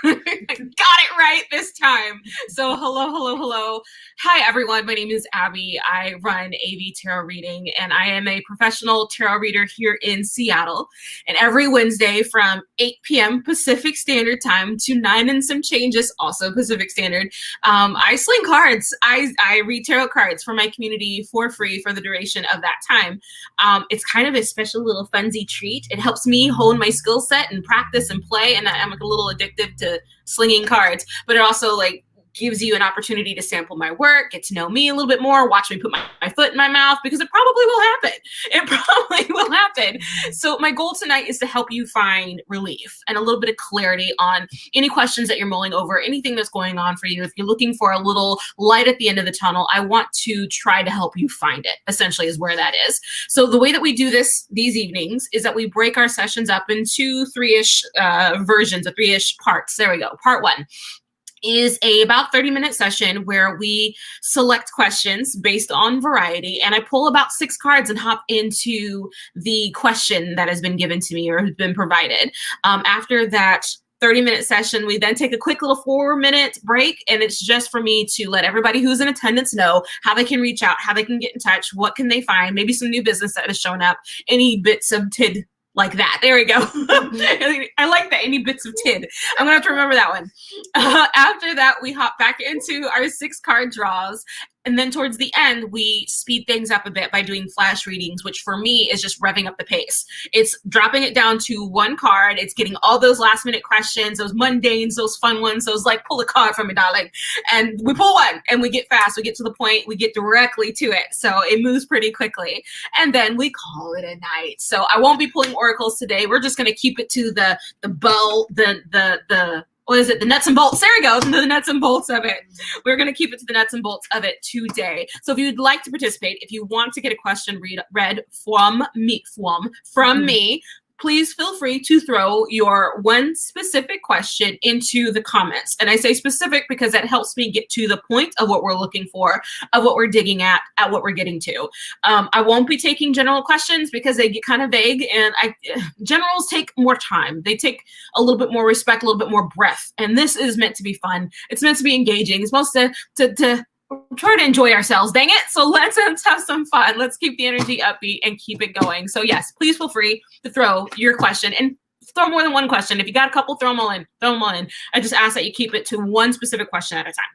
Got it right this time. So hello. Hi, everyone. My name is Abby. I run AV Tarot Reading, and I am a professional tarot reader here in Seattle. And every Wednesday from 8 p.m. Pacific Standard Time to 9 and some changes, also Pacific Standard, I sling cards. I read tarot cards for my community for free for the duration of that time. It's kind of a special little funsy treat. It helps me hone my skill set and practice and play, and I'm like a little addictive to slinging cards, but it also like gives you an opportunity to sample my work, get to know me a little bit more, watch me put my foot in my mouth, because it probably will happen. It probably will happen. So my goal tonight is to help you find relief and a little bit of clarity on any questions that you're mulling over, anything that's going on for you. If you're looking for a little light at the end of the tunnel, I want to try to help you find it, essentially is where that is. So the way that we do these evenings is that we break our sessions up into three-ish versions, of three-ish parts. There we go. Part one is about 30-minute session where we select questions based on variety, and I pull about 6 cards and hop into the question that has been given to me or has been provided. After that 30-minute session, we then take a quick little 4-minute break, and it's just for me to let everybody who's in attendance know how they can reach out, how they can get in touch, what can they find, maybe some new business that has shown up, any bits of tid like that. There we go. I like that. Any bits of tid. I'm going to have to remember that one. After that, we hop back into our 6 card draws. And then towards the end, we speed things up a bit by doing flash readings, which for me is just revving up the pace. It's dropping it down to 1 card. It's getting all those last minute questions, those mundanes, those fun ones, those like pull a card from me, darling. And we pull one and we get fast. We get to the point. We get directly to it. So it moves pretty quickly. And then we call it a night. So I won't be pulling oracles today. We're just going to keep it to the what is it? The nuts and bolts. There we go. The nuts and bolts of it. We're going to keep it to the nuts and bolts of it today. So if you'd like to participate, if you want to get a question read from me, please feel free to throw your one specific question into the comments. And I say specific because that helps me get to the point of what we're looking for, of what we're digging at what we're getting to. I won't be taking general questions because they get kind of vague, and generals take more time. They take a little bit more respect, a little bit more breath. And this is meant to be fun. It's meant to be engaging. It's supposed to try to enjoy ourselves, dang it. So let's have some fun. Let's keep the energy upbeat and keep it going. So yes, please feel free to throw your question, and throw more than one question. If you got a couple, throw them all in. I just ask that you keep it to one specific question at a time.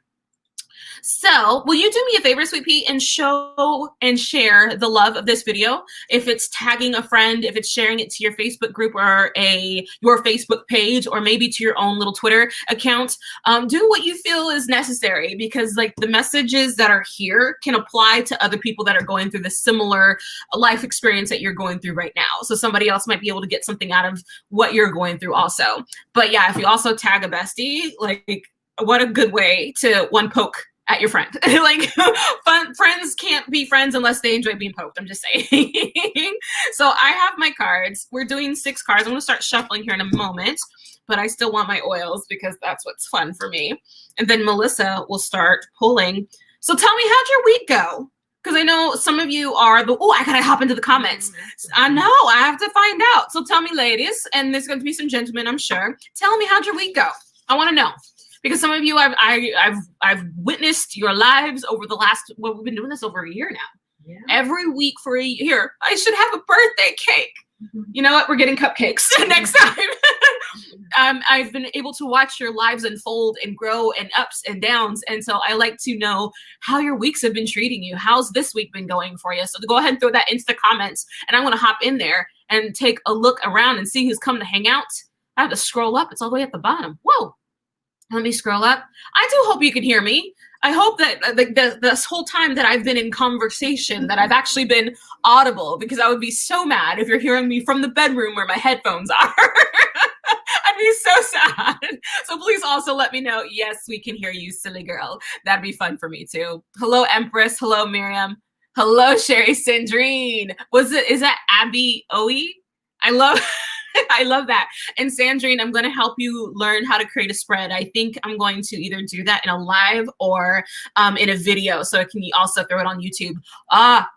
So will you do me a favor, Sweet Pea, and show and share the love of this video? If it's tagging a friend, if it's sharing it to your Facebook group or your Facebook page, or maybe to your own little Twitter account, do what you feel is necessary, because like the messages that are here can apply to other people that are going through the similar life experience that you're going through right now. So somebody else might be able to get something out of what you're going through also. But yeah, if you also tag a bestie, like what a good way to poke at your friend. Like friends can't be friends unless they enjoy being poked. I'm just saying. So I have my cards. We're doing 6 cards. I'm going to start shuffling here in a moment, but I still want my oils because that's what's fun for me. And then Melissa will start pulling. So tell me, how'd your week go? Because I know some of you are I gotta hop into the comments. I know, I have to find out. So tell me, ladies, and there's going to be some gentlemen, I'm sure. Tell me, how'd your week go? I want to know. Because some of you, I've witnessed your lives over the last, we've been doing this over a year now. Yeah. Every week for a year. I should have a birthday cake. Mm-hmm. You know what? We're getting cupcakes next time. I've been able to watch your lives unfold and grow and ups and downs. And so I like to know how your weeks have been treating you. How's this week been going for you? So go ahead and throw that into the comments. And I'm going to hop in there and take a look around and see who's come to hang out. I have to scroll up. It's all the way at the bottom. Whoa. Let me scroll up. I do hope you can hear me. I hope that this whole time that I've been in conversation, that I've actually been audible, because I would be so mad if you're hearing me from the bedroom where my headphones are. I'd be so sad. So please also let me know, yes, we can hear you, silly girl. That'd be fun for me too. Hello, Empress. Hello, Miriam. Hello, Sherry Sandrine. Is that Abby Oe? I love I love that. And Sandrine, I'm going to help you learn how to create a spread. I think I'm going to either do that in a live or in a video, so I can also throw it on YouTube.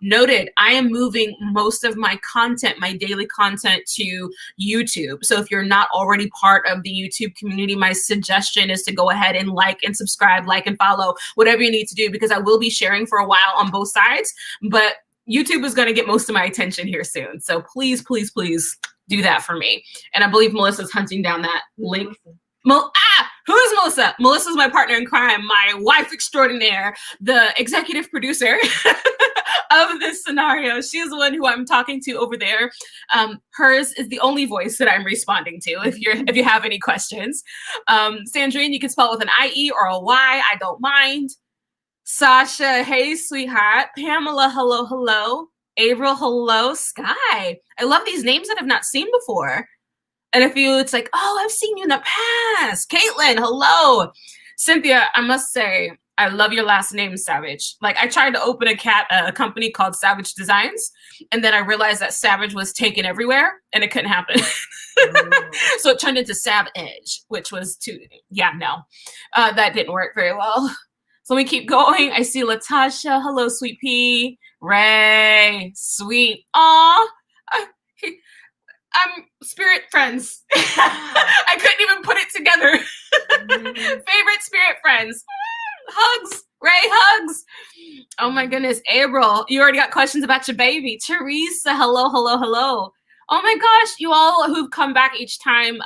Noted. I am moving most of my content, my daily content, to YouTube. So if you're not already part of the YouTube community, my suggestion is to go ahead and like and subscribe, like and follow, whatever you need to do, because I will be sharing for a while on both sides, but YouTube is going to get most of my attention here soon. So please, please, please do that for me. And I believe Melissa's hunting down that link. Who is Melissa? Melissa's my partner in crime, my wife extraordinaire, the executive producer of this scenario. She is the one who I'm talking to over there. Hers is the only voice that I'm responding to if you have any questions. Sandrine, you can spell it with an I-E or a Y. I don't mind. Sasha, hey, sweetheart. Pamela, hello, hello. April, hello. Sky. I love these names that I've not seen before. And if it's like, oh, I've seen you in the past. Caitlin, hello. Cynthia, I must say, I love your last name, Savage. Like, I tried to open a company called Savage Designs, and then I realized that Savage was taken everywhere, and it couldn't happen. So it turned into Sav Edge, which was that didn't work very well. So let me keep going. I see Latasha. Hello, sweet pea. Ray, sweet. Aw. I'm spirit friends. I couldn't even put it together. Favorite spirit friends. Hugs. Ray, hugs. Oh my goodness. April, you already got questions about your baby. Teresa, hello, hello, hello. Oh my gosh, you all who've come back each time.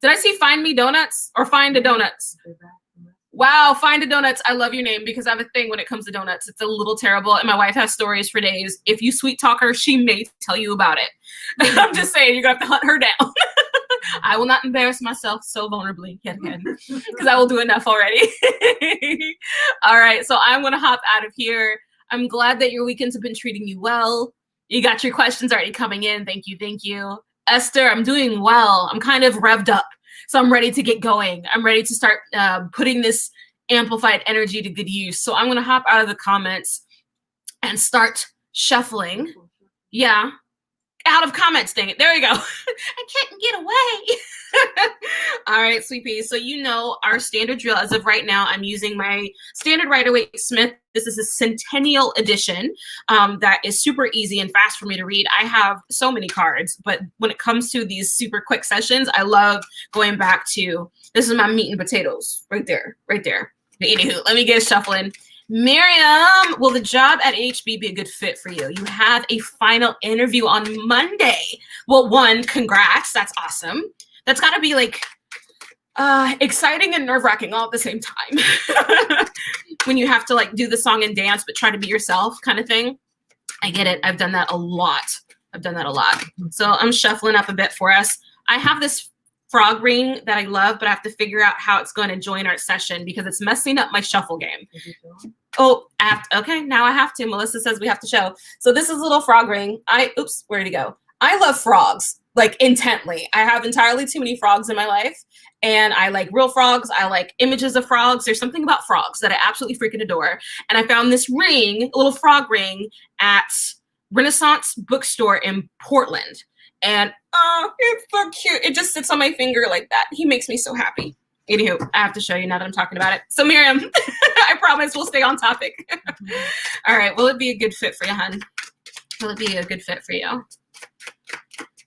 Did I see Find Me Donuts or Find a Donuts? Wow, Find a Donuts. I love your name because I have a thing when it comes to donuts. It's a little terrible, and my wife has stories for days. If you sweet talk her, she may tell you about it. I'm just saying, you're going to have to hunt her down. I will not embarrass myself so vulnerably yet again because I will do enough already. All right, so I'm going to hop out of here. I'm glad that your weekends have been treating you well. You got your questions already coming in. Thank you, thank you. Esther, I'm doing well. I'm kind of revved up. So I'm ready to get going. I'm ready to start putting this amplified energy to good use. So I'm going to hop out of the comments and start shuffling. Yeah. Out of comments, dang it. There we go. I can't get away. All right, sweet pea. So you know our standard drill. As of right now, I'm using my standard Rider-Waite Smith. This is a Centennial edition that is super easy and fast for me to read. I have so many cards, but when it comes to these super quick sessions, I love going back to, this is my meat and potatoes right there, right there. But anywho, let me get a shuffling. Miriam, will the job at HB be a good fit for you? You have a final interview on Monday. Well, one, congrats. That's awesome. That's got to be like exciting and nerve-wracking all at the same time. When you have to like do the song and dance, but try to be yourself kind of thing. I get it. I've done that a lot. So I'm shuffling up a bit for us. I have this frog ring that I love, but I have to figure out how it's going to join our session because it's messing up my shuffle game. Oh, okay, now I have to. Melissa says we have to show. So this is a little frog ring. Oops, where'd he go? I love frogs, like intently. I have entirely too many frogs in my life, and I like real frogs. I like images of frogs. There's something about frogs that I absolutely freaking adore. And I found this ring, a little frog ring, at Renaissance Bookstore in Portland. And it's so cute. It just sits on my finger like that. He makes me so happy. Anywho, I have to show you now that I'm talking about it. So Miriam, I promise we'll stay on topic. All right, will it be a good fit for you, hun? Will it be a good fit for you?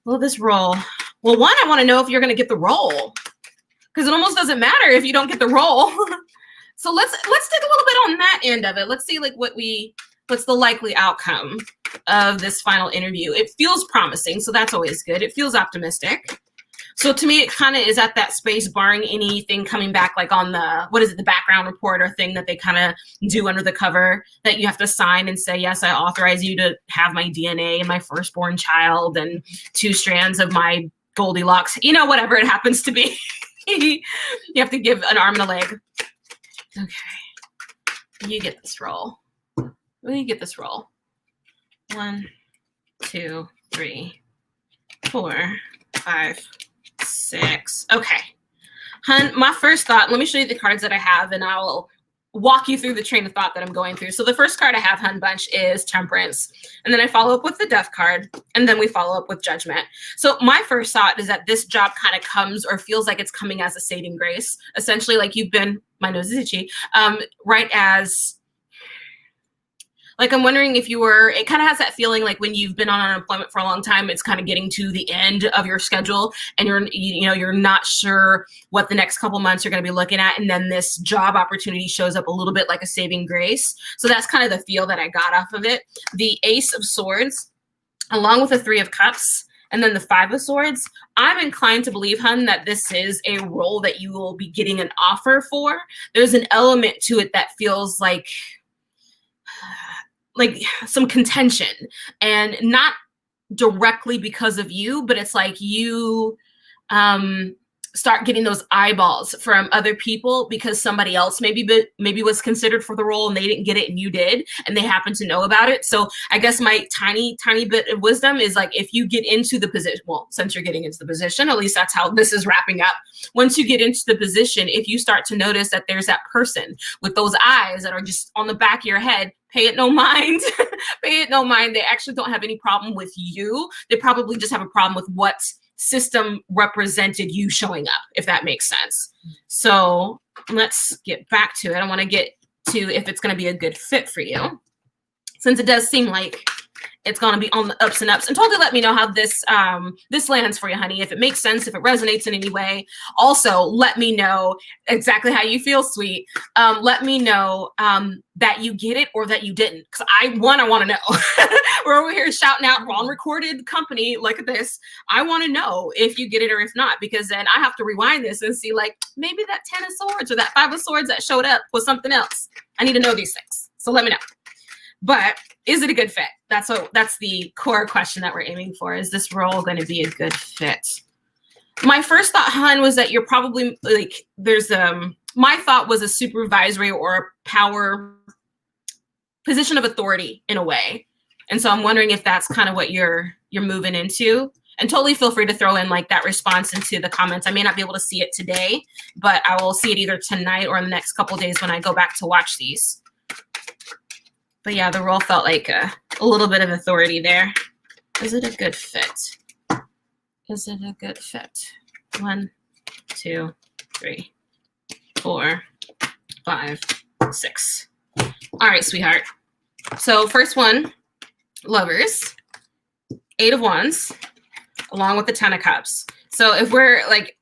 Will this roll? Well, one, I want to know if you're going to get the roll, because it almost doesn't matter if you don't get the roll. So let's dig a little bit on that end of it. Let's see like what's the likely outcome of this final interview. It feels promising, so that's always good. It feels optimistic. So to me, it kind of is at that space, barring anything coming back like on the background report or thing that they kind of do under the cover that you have to sign and say, yes, I authorize you to have my DNA and my firstborn child and 2 strands of my Goldilocks, whatever it happens to be. You have to give an arm and a leg. Okay. You get this roll. You get this roll. 1, 2, 3, 4, 5, 6. Okay. Hun, my first thought, let me show you the cards that I have and walk you through the train of thought that I'm going through. So the first card I have, Hun Bunch, is Temperance. And then I follow up with the Death card. And then we follow up with Judgment. So my first thought is that this job kind of comes or feels like it's coming as a saving grace. Essentially, like you've been, my nose is itchy, right as, like, I'm wondering if you were, it kind of has that feeling like when you've been on unemployment for a long time, it's kind of getting to the end of your schedule and you're not sure what the next couple months you're going to be looking at. And then this job opportunity shows up a little bit like a saving grace. So that's kind of the feel that I got off of it. The Ace of Swords, along with the Three of Cups, and then the Five of Swords, I'm inclined to believe, Hun, that this is a role that you will be getting an offer for. There's an element to it that feels like some contention, and not directly because of you, but it's like you start getting those eyeballs from other people because somebody else maybe was considered for the role and they didn't get it and you did, and they happen to know about it. So I guess my tiny bit of wisdom is like, if you get into the position, well, since you're getting into the position, at least that's how this is wrapping up. Once you get into the position, if you start to notice that there's that person with those eyes that are just on the back of your head, pay it no mind. Pay it no mind. They actually don't have any problem with you. They probably just have a problem with what system represented you showing up, if that makes sense. So let's get back to it. I want to get to if it's going to be a good fit for you, since it does seem like it's going to be on the ups and ups. And totally let me know how this lands for you, honey. If it makes sense, if it resonates in any way. Also, let me know exactly how you feel, sweet. Let me know that you get it or that you didn't. Because I want to know. We're over here shouting out, we're on recorded company like this. I want to know if you get it or if not, because then I have to rewind this and see, like, maybe that 10 of Swords or that 5 of Swords that showed up was something else. I need to know these things. So let me know. But is it a good fit? That's the core question that we're aiming for. Is this role going to be a good fit? My first thought, Hun, was that you're probably like, my thought was a supervisory or a power position of authority in a way. And so I'm wondering if that's kind of what you're moving into. And totally feel free to throw in like that response into the comments. I may not be able to see it today, but I will see it either tonight or in the next couple of days when I go back to watch these. But yeah, the role felt like a little bit of authority there. Is it a good fit? Is it a good fit? 1, 2, 3, 4, 5, 6. All right, sweetheart. So first one, Lovers, 8 of Wands, along with the 10 of Cups. So if we're like,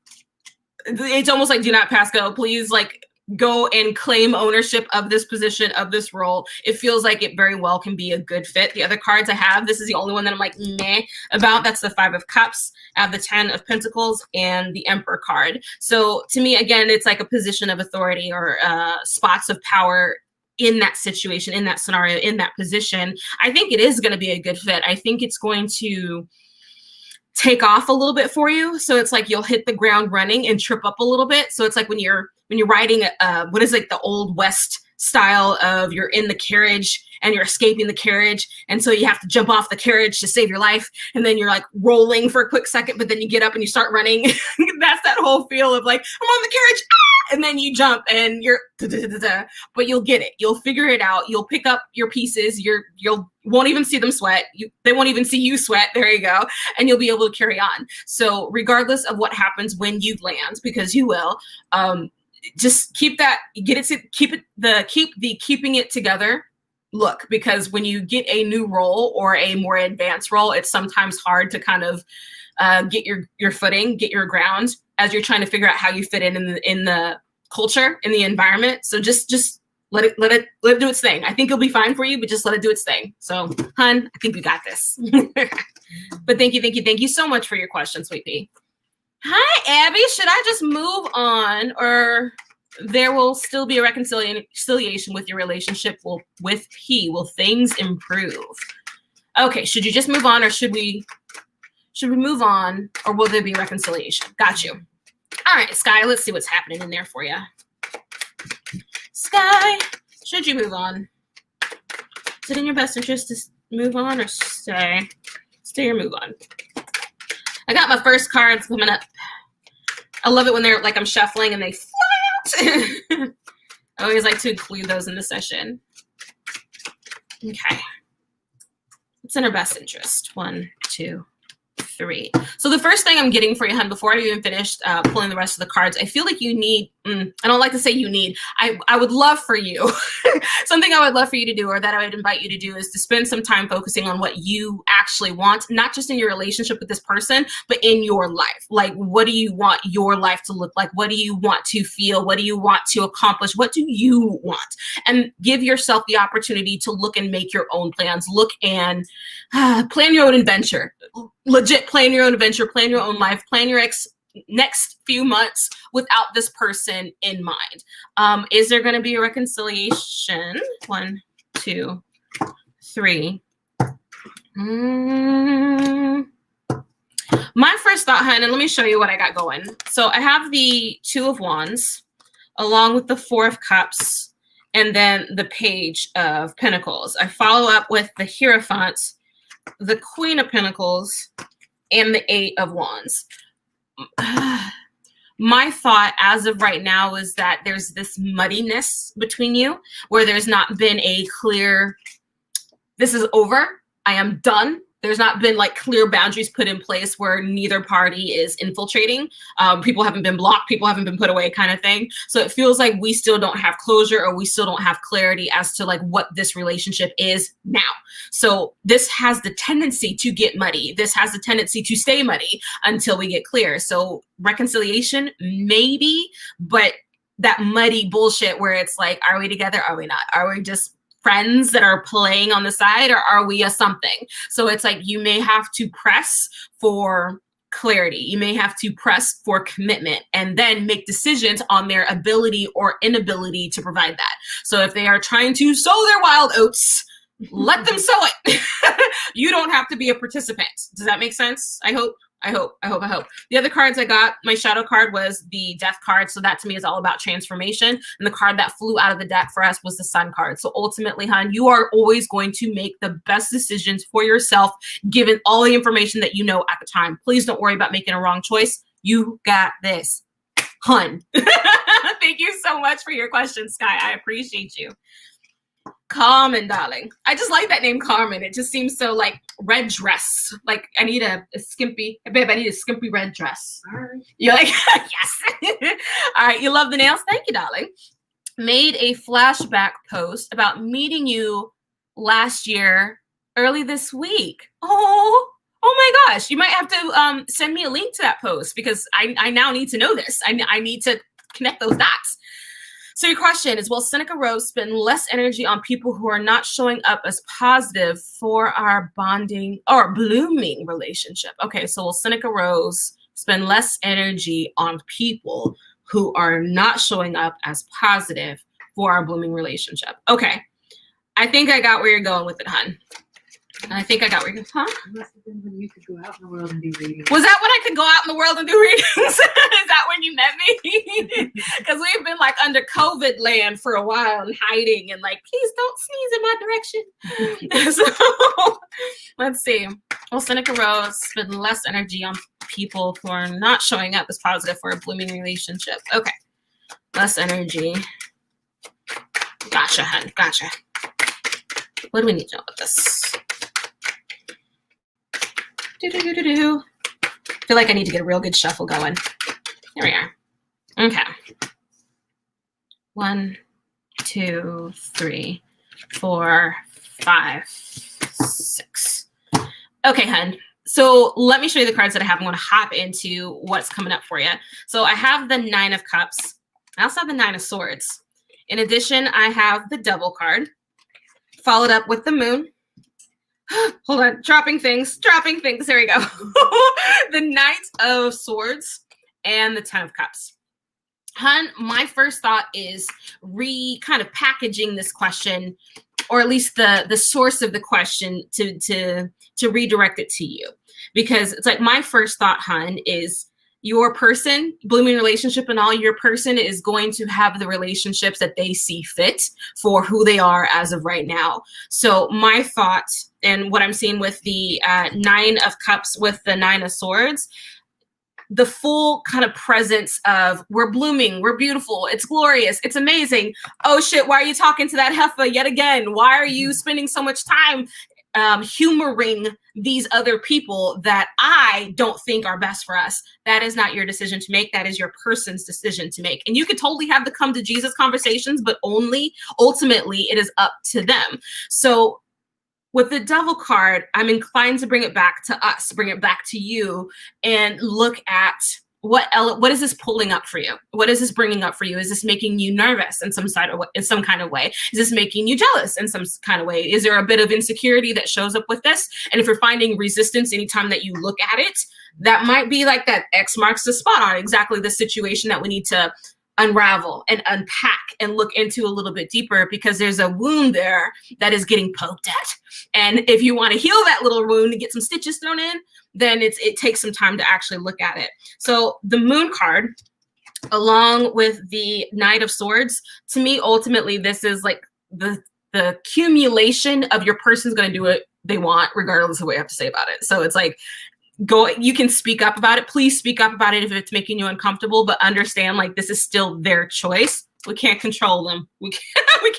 it's almost like do not pass go. Please, like, go and claim ownership of this position, of this role. It feels like it very well can be a good fit. The other cards I have, this is the only one that I'm like, meh about. That's the 5 of Cups. I have the 10 of Pentacles and the Emperor card. So to me, again, it's like a position of authority or spots of power in that situation, in that scenario, in that position. I think it is going to be a good fit. I think it's going to take off a little bit for you. So it's like you'll hit the ground running and trip up a little bit. So it's like when you're riding what is like the old West style of you're in the carriage and you're escaping the carriage. And so you have to jump off the carriage to save your life. And then you're like rolling for a quick second, but then you get up and you start running. That's that whole feel of like, I'm on the carriage. Ah! And then you jump and you're, but you'll get it. You'll figure it out. You'll pick up your pieces. You'll won't even see them sweat. They won't even see you sweat. There you go. And you'll be able to carry on. So regardless of what happens when you land, because you will, just keep that, keep the keeping it together look, because when you get a new role or a more advanced role, it's sometimes hard to kind of get your footing, get your ground as you're trying to figure out how you fit in the culture, in the environment. So just let it do its thing. I think it'll be fine for you, but just let it do its thing. So, hun, I think we got this. But thank you so much for your question, sweet pea. Hi, Abby. Should I just move on, or there will still be a reconciliation with your relationship with P? Will things improve? Okay, should you just move on, or should we move on, or will there be reconciliation? Got you. All right, Sky, let's see what's happening in there for you. Sky, should you move on? Is it in your best interest to move on or stay? Stay or move on? I got my first cards coming up. I love it when they're like I'm shuffling and they fly out. I always like to include those in the session. Okay. What's in our best interest? 1, 2, 3. So the first thing I'm getting for you, hun, before I even finished pulling the rest of the cards, I feel like you need, I don't like to say you need, I would love for you, something I would love for you to do, or that I would invite you to do, is to spend some time focusing on what you actually want, not just in your relationship with this person, but in your life. Like, what do you want your life to look like? What do you want to feel? What do you want to accomplish? What do you want? And give yourself the opportunity to look and make your own plans. Look and plan your own adventure. Legit plan your own adventure, plan your own life, plan your next few months without this person in mind. Is there going to be a reconciliation? 1, 2, 3. My first thought, hun, and let me show you what I got going. So I have the 2 of Wands along with the 4 of Cups and then the Page of Pentacles. I follow up with the Hierophant, the Queen of Pentacles, and the 8 of Wands. My thought as of right now is that there's this muddiness between you where there's not been a clear, this is over, I am done. There's not been like clear boundaries put in place where neither party is infiltrating. People haven't been blocked, people haven't been put away, kind of thing. So it feels like we still don't have closure, or we still don't have clarity as to like what this relationship is now. So this has the tendency to get muddy. This has the tendency to stay muddy until we get clear. So reconciliation, maybe, but that muddy bullshit where it's like, are we together? Are we not? Are we just friends that are playing on the side, or are we a something? So it's like you may have to press for clarity. You may have to press for commitment and then make decisions on their ability or inability to provide that. So if they are trying to sow their wild oats, let them sow it. You don't have to be a participant. Does that make sense? I hope. The other cards I got, my shadow card was the Death card. So that to me is all about transformation. And the card that flew out of the deck for us was the Sun card. So ultimately, hon, you are always going to make the best decisions for yourself, given all the information that you know at the time. Please don't worry about making a wrong choice. You got this, hun. Thank you so much for your question, Sky. I appreciate you. Carmen, darling. I just like that name, Carmen. It just seems so like red dress. Like I need a skimpy, babe, I need a skimpy red dress. All right. You're like, yes. All right. You love the nails. Thank you, darling. Made a flashback post about meeting you last year, early this week. Oh my gosh. You might have to send me a link to that post because I now need to know this. I need to connect those dots. So your question is, will Seneca Rose spend less energy on people who are not showing up as positive for our bonding or blooming relationship? Okay, so will Seneca Rose spend less energy on people who are not showing up as positive for our blooming relationship? Okay, I think I got where you're going with it, hun. I think I got where you're going. Huh? It must have been when you could go out in the world and do readings. Was that when I could go out in the world and do readings? Is that when you met me? Because we've been like under COVID land for a while and hiding and like, please don't sneeze in my direction. So let's see. Will Seneca Rose spend less energy on people who are not showing up as positive for a blooming relationship? Okay. Less energy. Gotcha, hun. Gotcha. What do we need to know about this? I feel like I need to get a real good shuffle going. Here we are. Okay. 1, 2, 3, 4, 5, 6. Okay, hun. So let me show you the cards that I have. I'm going to hop into what's coming up for you. So I have the 9 of Cups. I also have the 9 of Swords. In addition, I have the Devil card, followed up with the Moon. Hold on, dropping things. There we go. The Knight of Swords and the 10 of Cups. Hun, my first thought is kind of packaging this question, or at least the source of the question to redirect it to you. Because it's like my first thought, hun, is your person, blooming relationship and all, your person is going to have the relationships that they see fit for who they are as of right now. So my thought, and what I'm seeing with the 9 of Cups with the 9 of Swords, the full kind of presence of we're blooming, we're beautiful, it's glorious, it's amazing. Oh shit, why are you talking to that heifer yet again? Why are you spending so much time humoring these other people that I don't think are best for us? That is not your decision to make. That is your person's decision to make. And you could totally have the come to Jesus conversations, but only ultimately it is up to them. So with the devil card, I'm inclined to bring it back to us, bring it back to you, and look at what is this pulling up for you? What is this bringing up for you? Is this making you nervous in some kind of way? Is this making you jealous in some kind of way? Is there a bit of insecurity that shows up with this? And if you're finding resistance anytime that you look at it, that might be like that X marks the spot on exactly the situation that we need to unravel and unpack and look into a little bit deeper, because there's a wound there that is getting poked at. And if you want to heal that little wound and get some stitches thrown in, then it takes some time to actually look at it. So the Moon card, along with the Knight of Swords, to me, ultimately, this is like the accumulation of your person's going to do what they want, regardless of what you have to say about it. So it's like, you can speak up about it. Please speak up about it if it's making you uncomfortable, but understand like this is still their choice. We can't control them. We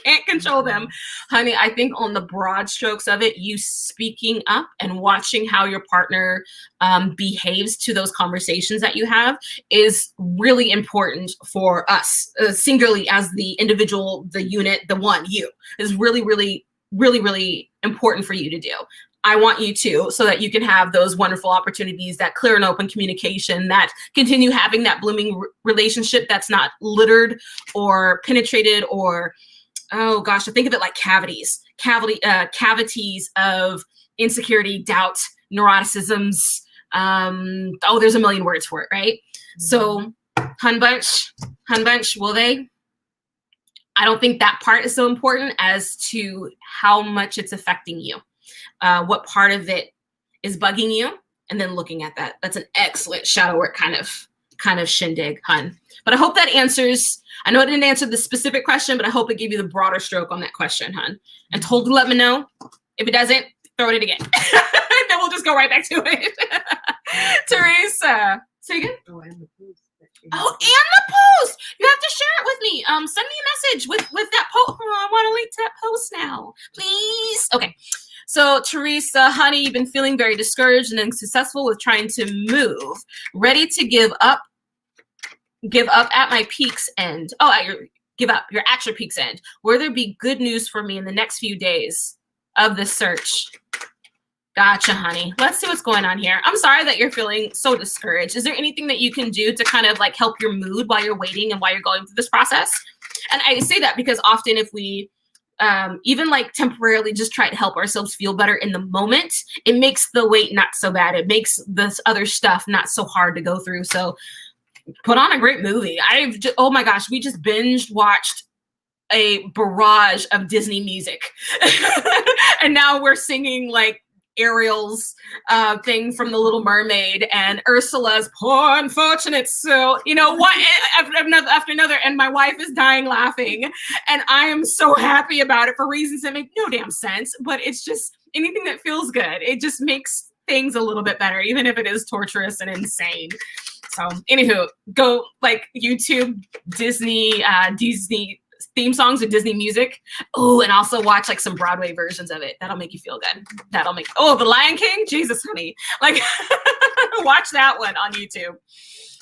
can't control them. Honey, I think on the broad strokes of it, you speaking up and watching how your partner behaves to those conversations that you have is really important for us, singularly as the individual, the unit, the one, you, is really, really, really, really important for you to do. I want you to, so that you can have those wonderful opportunities, that clear and open communication, that continue having that blooming relationship that's not littered or penetrated or, oh gosh, I think of it like cavities of insecurity, doubt, neuroticisms. There's a million words for it, right? Mm-hmm. So Hun Bunch, will they? I don't think that part is so important as to how much it's affecting you. What part of it is bugging you, and then looking at that. That's an excellent shadow work kind of shindig, Hun. But I hope that answers. I know it didn't answer the specific question, but I hope it gave you the broader stroke on that question, Hun. And totally let me know. If it doesn't, throw it in again. Then we'll just go right back to it. Teresa, say again. Oh, and the post. Oh, and the post. You have to share it with me. Send me a message with that post. Oh, I want to link to that post now, please. Okay. So Teresa, honey, you've been feeling very discouraged and unsuccessful with trying to move, ready to give up at my peak's end. Give up. You're at your peak's end. Will there be good news for me in the next few days of this search? Gotcha, honey. Let's see what's going on here. I'm sorry that you're feeling so discouraged. Is there anything that you can do to kind of like help your mood while you're waiting and while you're going through this process? And I say that because often if we even like temporarily just try to help ourselves feel better in the moment, it makes the wait not so bad. It makes this other stuff not so hard to go through. So put on a great movie. Oh my gosh, we just binge watched a barrage of Disney music. And now we're singing like Ariel's thing from The Little Mermaid and Ursula's Poor Unfortunate. So, you know, one after another, and my wife is dying laughing. And I am so happy about it for reasons that make no damn sense. But it's just anything that feels good. It just makes things a little bit better, even if it is torturous and insane. So, anywho, go like YouTube Disney theme songs with Disney music. Oh, and also watch like some Broadway versions of it. That'll make you feel good. The Lion King? Jesus, honey. Like, watch that one on YouTube.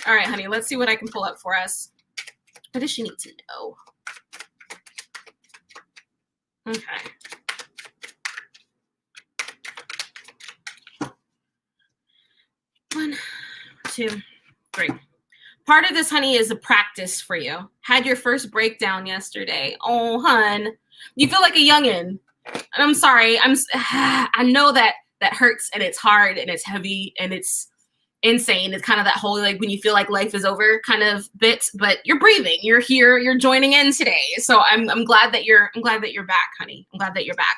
All right, honey, let's see what I can pull up for us. What does she need to know? Okay. One, two, three. Part of this, honey, is a practice for you. Had your first breakdown yesterday. Oh, hun, you feel like a youngin'. And I'm sorry. I know that hurts and it's hard and it's heavy and it's insane. It's kind of that whole like when you feel like life is over kind of bit. But you're breathing. You're here. You're joining in today. So I'm glad that you're back, honey. I'm glad that you're back.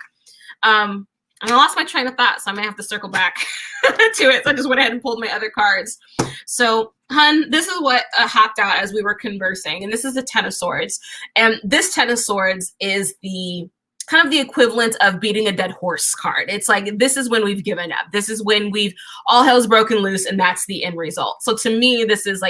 And I lost my train of thought, so I may have to circle back to it. So I just went ahead and pulled my other cards. So, hun, this is what hopped out as we were conversing, and this is the Ten of Swords. And this Ten of Swords is the kind of the equivalent of beating a dead horse card. It's like, this is when we've given up. This is when we've all hell's broken loose, and that's the end result. So to me, this is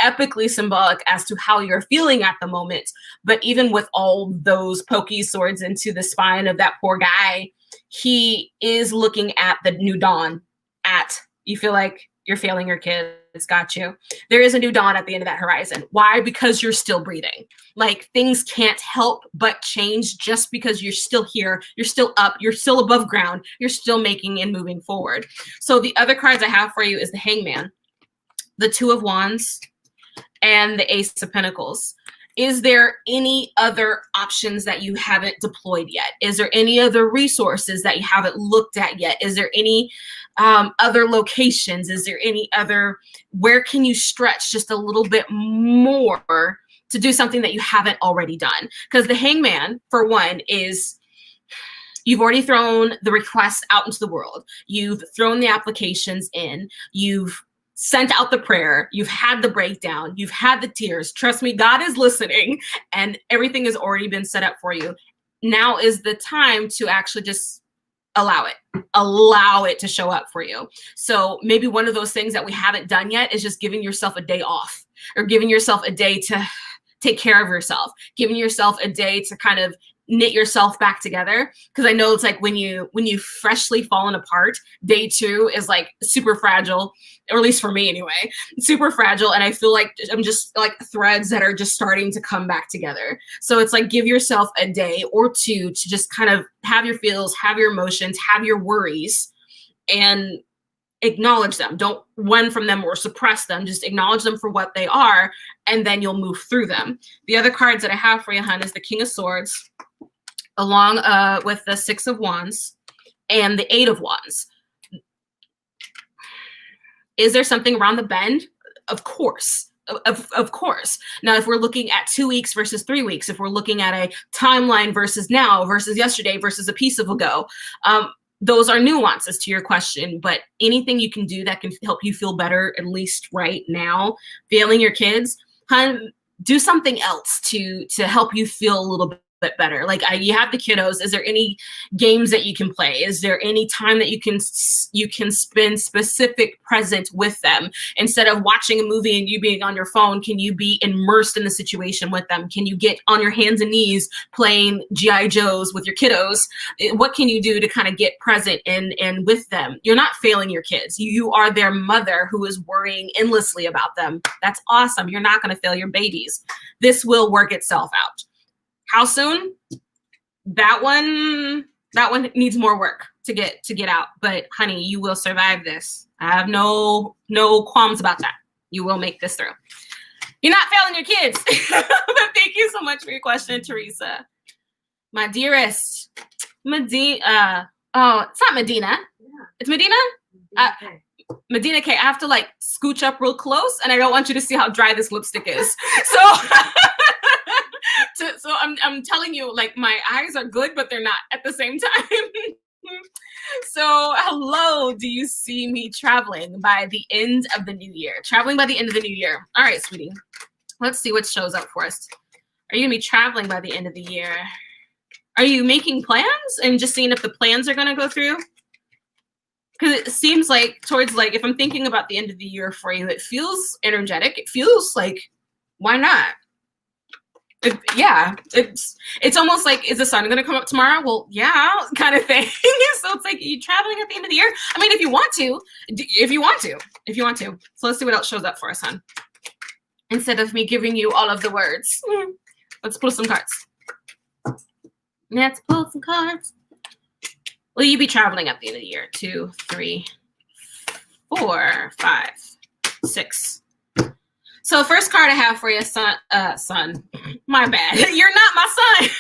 epically symbolic as to how you're feeling at the moment. But even with all those pokey swords into the spine of that poor guy, he is looking at the new dawn. You feel like you're failing your kids. Got you. There is a new dawn at the end of that horizon. Why? Because you're still breathing. Like, things can't help but change just because you're still here. You're still up. You're still above ground. You're still making and moving forward. So the other cards I have for you is the Hangman, the Two of Wands, and the Ace of Pentacles. Is there any other options that you haven't deployed yet? Is there any other resources that you haven't looked at yet? Is there any other locations? Is there any other, where can you stretch just a little bit more to do something that you haven't already done? Because the Hangman, for one, is you've already thrown the requests out into the world. You've thrown the applications in. You've sent out the prayer. You've had the breakdown. You've had the tears. Trust me, God is listening, and everything has already been set up for you. Now is the time to actually just allow it to show up for you. So maybe one of those things that we haven't done yet is just giving yourself a day off, or giving yourself a day to take care of yourself, giving yourself a day to kind of knit yourself back together. Because I know it's like when you freshly fallen apart, day 2 is like super fragile, or at least for me anyway, super fragile. And I feel like I'm just like threads that are just starting to come back together. So it's like, give yourself a day or two to just kind of have your feels, have your emotions, have your worries, and acknowledge them. Don't run from them or suppress them. Just acknowledge them for what they are, and then you'll move through them. The other cards that I have for you, hun, is the King of Swords, along with the Six of Wands and the Eight of Wands. Is there something around the bend? Of course. Of course. Now, if we're looking at 2 weeks versus 3 weeks, if we're looking at a timeline versus now versus yesterday versus a piece of ago, those are nuances to your question. But anything you can do that can help you feel better, at least right now, failing your kids, hun, do something else to help you feel a little bit better. Like, you have the kiddos. Is there any games that you can play? Is there any time that you can spend specific present with them? Instead of watching a movie and you being on your phone, can you be immersed in the situation with them? Can you get on your hands and knees playing G.I. Joes with your kiddos? What can you do to kind of get present and with them? You're not failing your kids. You are their mother who is worrying endlessly about them. That's awesome. You're not going to fail your babies. This will work itself out. How soon? That one needs more work to get out. But honey, you will survive this. I have no qualms about that. You will make this through. You're not failing your kids. But thank you so much for your question, Teresa. My dearest, Medina. Oh, it's not Medina. Yeah. It's Medina. Okay. Medina K. I have to like scooch up real close, and I don't want you to see how dry this lipstick is. So. So I'm telling you, like, my eyes are good, but they're not at the same time. So hello, do you see me traveling by the end of the new year? Traveling by the end of the new year. All right, sweetie. Let's see what shows up for us. Are you going to be traveling by the end of the year? Are you making plans and just seeing if the plans are going to go through? Because it seems like towards, like, if I'm thinking about the end of the year for you, it feels energetic. It feels like, why not? It's almost like, is the sun going to come up tomorrow? Well, yeah, kind of thing. So it's like, you traveling at the end of the year? I mean, if you want to. So let's see what else shows up for us, hon. Instead of me giving you all of the words, let's pull some cards. Let's pull some cards. Will you be traveling at the end of the year? 2, 3, 4, 5, 6. So first card I have for you, son, my bad. You're not my son,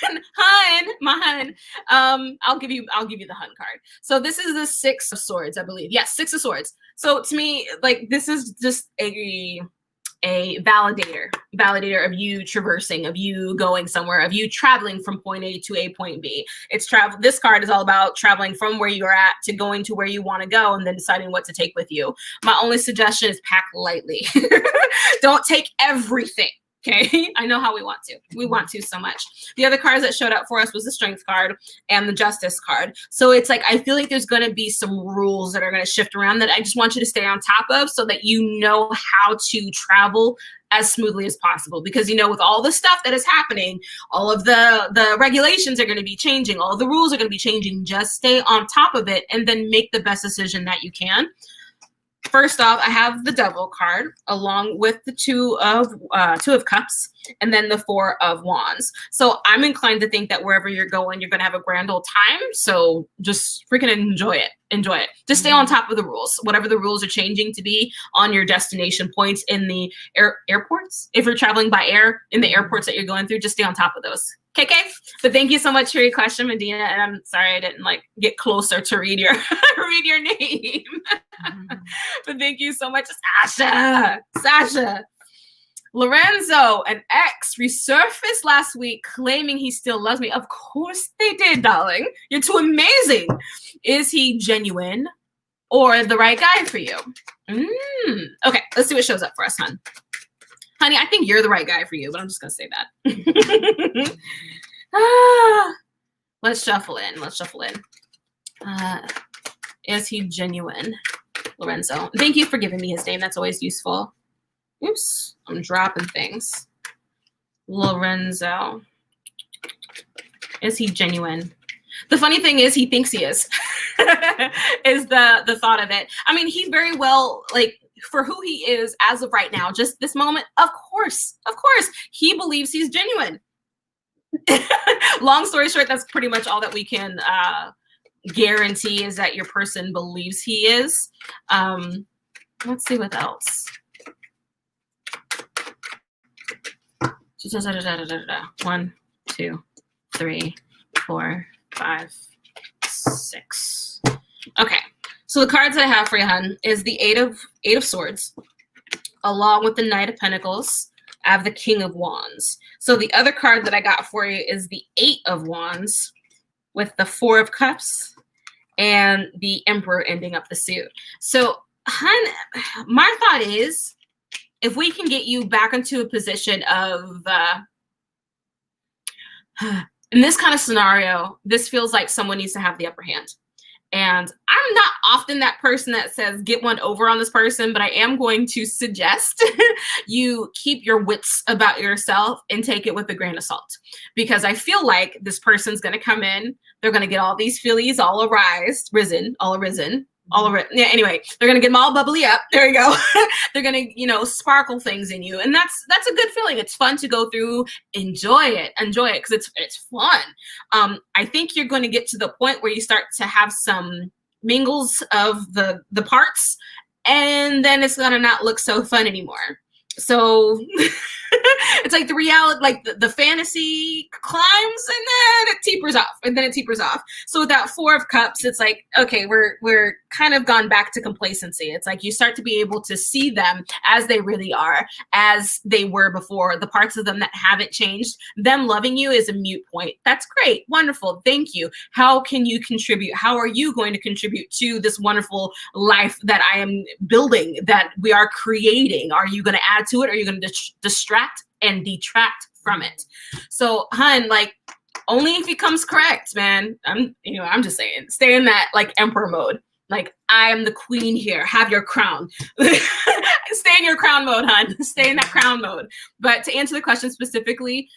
my hun. I'll give you the hun card. So this is the Six of Swords, I believe. Yes, Six of Swords. So to me, like, this is just a validator of you traversing, of you going somewhere, of you traveling from point A to a point B. This card is all about traveling from where you're at to going to where you want to go, and then deciding what to take with you. My only suggestion is pack lightly. Don't take everything. Okay, I know how we want to. We want to so much. The other cards that showed up for us was the Strength card and the Justice card. So it's like, I feel like there's going to be some rules that are going to shift around that I just want you to stay on top of so that you know how to travel as smoothly as possible. Because, you know, with all the stuff that is happening, all of the regulations are going to be changing. All the rules are going to be changing. Just stay on top of it and then make the best decision that you can. First off, I have the Devil card along with the Two of Cups and then the Four of Wands. So I'm inclined to think that wherever you're going, you're going to have a grand old time. So just freaking enjoy it. Enjoy it. Just stay on top of the rules. Whatever the rules are changing to be on your destination points in the airports. If you're traveling by air in the airports that you're going through, just stay on top of those. KK, but thank you so much for your question, Medina. And I'm sorry I didn't like get closer to read your read your name. But thank you so much, Sasha. Lorenzo, an ex, resurfaced last week claiming he still loves me. Of course they did, darling. You're too amazing. Is he genuine or the right guy for you? Okay, let's see what shows up for us, hon. Honey, I think you're the right guy for you, but I'm just going to say that. Let's shuffle in. Is he genuine? Lorenzo. Thank you for giving me his name. That's always useful. Oops, I'm dropping things. Lorenzo. Is he genuine? The funny thing is he thinks he is. Is the thought of it. I mean, he very well, like, for who he is as of right now, just this moment, of course, he believes he's genuine. Long story short, that's pretty much all that we can guarantee is that your person believes he is. Let's see what else. 1, 2, 3, 4, 5, 6. Okay. So the cards I have for you, hun, is the Eight of Swords, along with the Knight of Pentacles. I have the King of Wands. So the other card that I got for you is the Eight of Wands with the Four of Cups and the Emperor ending up the suit. So, hun, my thought is, if we can get you back into a position of, in this kind of scenario, this feels like someone needs to have the upper hand. And I'm not often that person that says get one over on this person, but I am going to suggest you keep your wits about yourself and take it with a grain of salt. Because I feel like this person's going to come in, they're going to get all these feelies all arisen. Yeah, anyway, they're going to get them all bubbly up. There you go. They're going to, you know, sparkle things in you. And that's a good feeling. It's fun to go through. Enjoy it because it's fun. I think you're going to get to the point where you start to have some mingles of the parts, and then it's going to not look so fun anymore. So it's like the reality, like the fantasy climbs and then it tapers off. So with that Four of Cups, it's like, okay, we're kind of gone back to complacency. It's like you start to be able to see them as they really are, as they were before, the parts of them that haven't changed. Them loving you is a moot point. That's great. Wonderful. Thank you. How can you contribute? How are you going to contribute to this wonderful life that I am building, that we are creating? Are you going to add to it? Or are you going to distract and detract from it? So, hun, like, only if it comes correct, man. I'm just saying, stay in that like emperor mode. Like, I am the queen here. Have your crown. Stay in your crown mode, hun. Stay in that crown mode. But to answer the question specifically,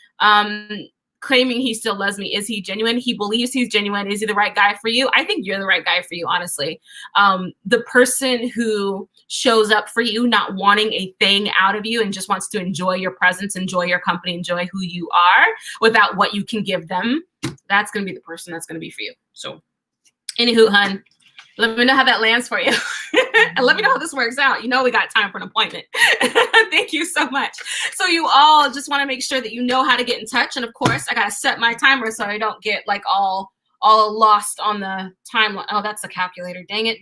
claiming he still loves me, is he genuine? He believes he's genuine. Is he the right guy for you? I think you're the right guy for you, honestly. The person who shows up for you, not wanting a thing out of you and just wants to enjoy your presence, enjoy your company, enjoy who you are without what you can give them, that's going to be the person that's going to be for you. So, anywho, hun, let me know how that lands for you. And let me know how this works out. You know we got time for an appointment. Thank you so much. So you all just want to make sure that you know how to get in touch. And of course, I got to set my timer so I don't get like all lost on the timeline. Oh, that's the calculator. Dang it.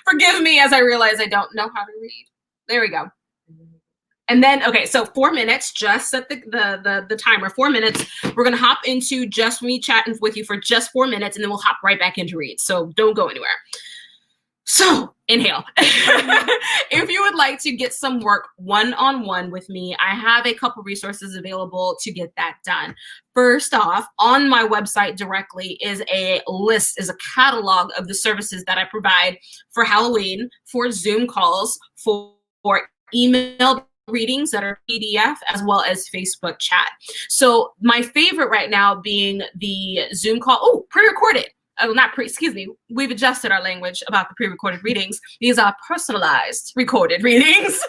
Forgive me as I realize I don't know how to read. There we go. And then, okay, so 4 minutes, just set the timer, 4 minutes. We're going to hop into just me chatting with you for just 4 minutes, and then we'll hop right back into read. So don't go anywhere. So inhale. If you would like to get some work one-on-one with me, I have a couple resources available to get that done. First off, on my website directly is a catalog of the services that I provide for Halloween, for Zoom calls, for email readings that are PDF, as well as Facebook chat. So my favorite right now being the Zoom call, pre-recorded. We've adjusted our language about the pre-recorded readings. These are personalized recorded readings.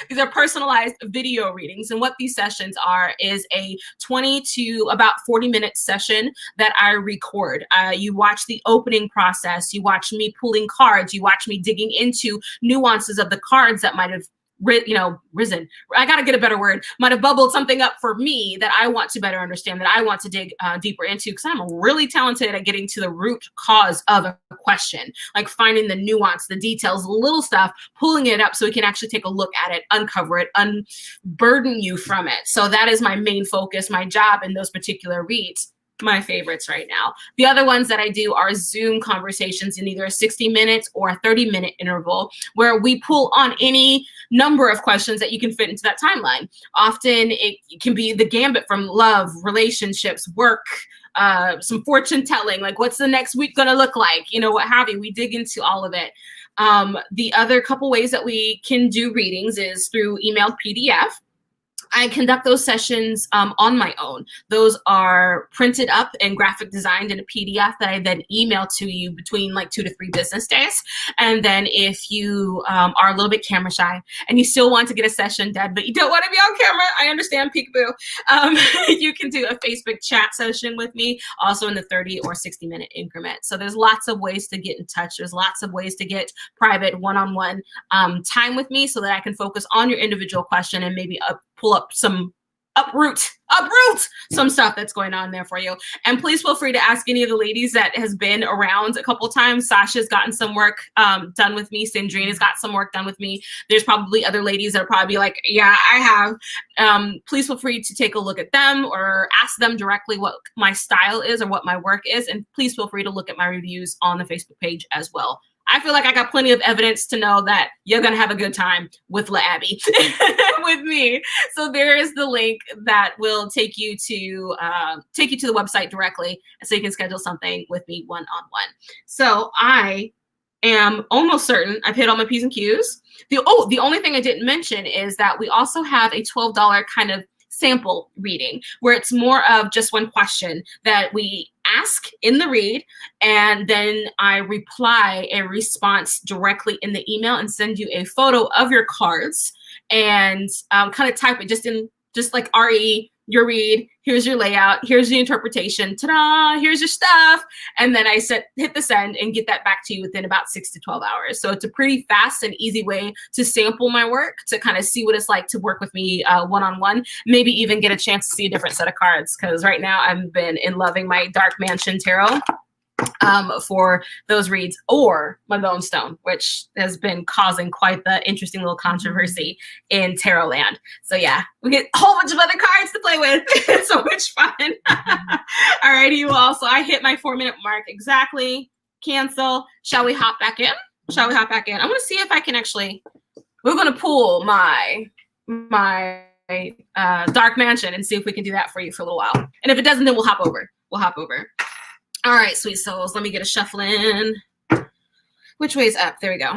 These are personalized video readings. And what these sessions are is a 20 to about 40-minute session that I record. You watch the opening process. You watch me pulling cards. You watch me digging into nuances of the cards that might have risen. I got to get a better word. Might have bubbled something up for me that I want to better understand, that I want to dig deeper into, because I'm really talented at getting to the root cause of a question, like finding the nuance, the details, little stuff, pulling it up so we can actually take a look at it, uncover it, unburden you from it. So that is my main focus, my job in those particular reads. My favorites right now. The other ones that I do are Zoom conversations in either a 60 minutes or a 30-minute interval, where we pull on any number of questions that you can fit into that timeline. Often it can be the gambit from love, relationships, work, some fortune telling, like what's the next week gonna look like, what have you. We dig into all of it. The other couple ways that we can do readings is through emailed PDF. I conduct those sessions on my own. Those are printed up and graphic designed in a PDF that I then email to you between like 2 to 3 business days. And then if you are a little bit camera shy and you still want to get a session done, but you don't want to be on camera, I understand, peekaboo. You can do a Facebook chat session with me, also in the 30 or 60-minute increment. So there's lots of ways to get in touch. There's lots of ways to get private one-on-one time with me so that I can focus on your individual question and maybe uproot some stuff that's going on there for you. And please feel free to ask any of the ladies that has been around a couple times. Sasha's gotten some work done with me. Sandrina's got some work done with me. There's probably other ladies that are probably like, yeah, I have. Please feel free to take a look at them or ask them directly what my style is or what my work is. And please feel free to look at my reviews on the Facebook page as well. I feel like I got plenty of evidence to know that you're going to have a good time with La Abby, with me. So there is the link that will take you to the website directly, so you can schedule something with me one-on-one. So I am almost certain I've hit all my P's and Q's. The only thing I didn't mention is that we also have a $12 kind of sample reading, where it's more of just one question that we ask in the read, and then I reply a response directly in the email and send you a photo of your cards and kind of type it just like RE, your read, here's your layout, here's the interpretation, ta-da, here's your stuff. And then I hit the send and get that back to you within about 6 to 12 hours. So it's a pretty fast and easy way to sample my work, to kind of see what it's like to work with me one-on-one, maybe even get a chance to see a different set of cards. Because right now I've been in loving my Dark Mansion Tarot for those reads, or my Bone Stone, which has been causing quite the interesting little controversy in Tarot land. So yeah, we get a whole bunch of other cards to play with. It's so much fun. Alrighty, you all. So I hit my 4-minute mark exactly. Cancel. Shall we hop back in? I'm going to see if I can actually, we're going to pull my Dark Mansion and see if we can do that for you for a little while. And if it doesn't, then we'll hop over. All right, sweet souls, let me get a shuffle in. Which way is up? There we go.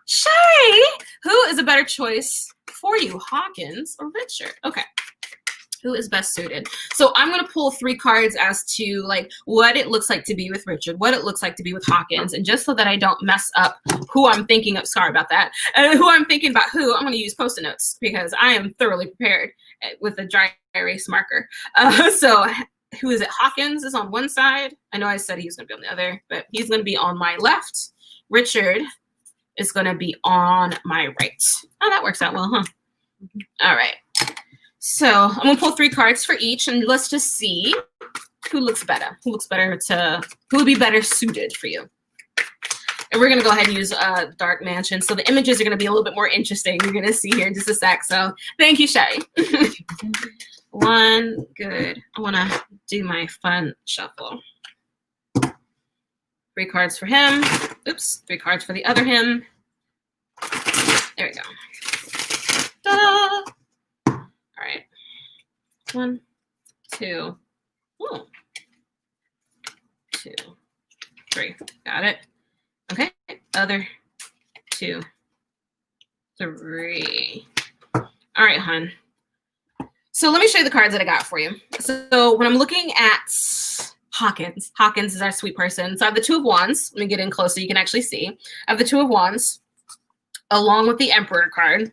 Shay, who is a better choice for you, Hawkins or Richard? Okay, who is best suited? So I'm going to pull 3 cards as to like what it looks like to be with Richard, what it looks like to be with Hawkins, and just so that I don't mess up who I'm thinking of, sorry about that, who I'm thinking about who, I'm going to use Post-it notes because I am thoroughly prepared with a dry erase marker. So who is it? Hawkins is on one side. I know I said he was going to be on the other, but he's going to be on my left. Richard is going to be on my right. Oh, that works out well, huh? All right. So I'm going to pull 3 cards for each, and let's just see who looks better. Who would be better suited for you? And we're going to go ahead and use Dark Mansion. So the images are going to be a little bit more interesting. You're going to see here in just a sec. So thank you, Shay. One, good. I want to do my fun shuffle. 3 cards for him. Oops, 3 cards for the other him. There we go. Ta-da! All right. 1, 2. Ooh. 2, 3. Got it. Okay. Other 2, 3. All right, hun. So let me show you the cards that I got for you. So when I'm looking at Hawkins is our sweet person. So I have the 2 of Wands. Let me get in close so you can actually see. I have the 2 of Wands along with the Emperor card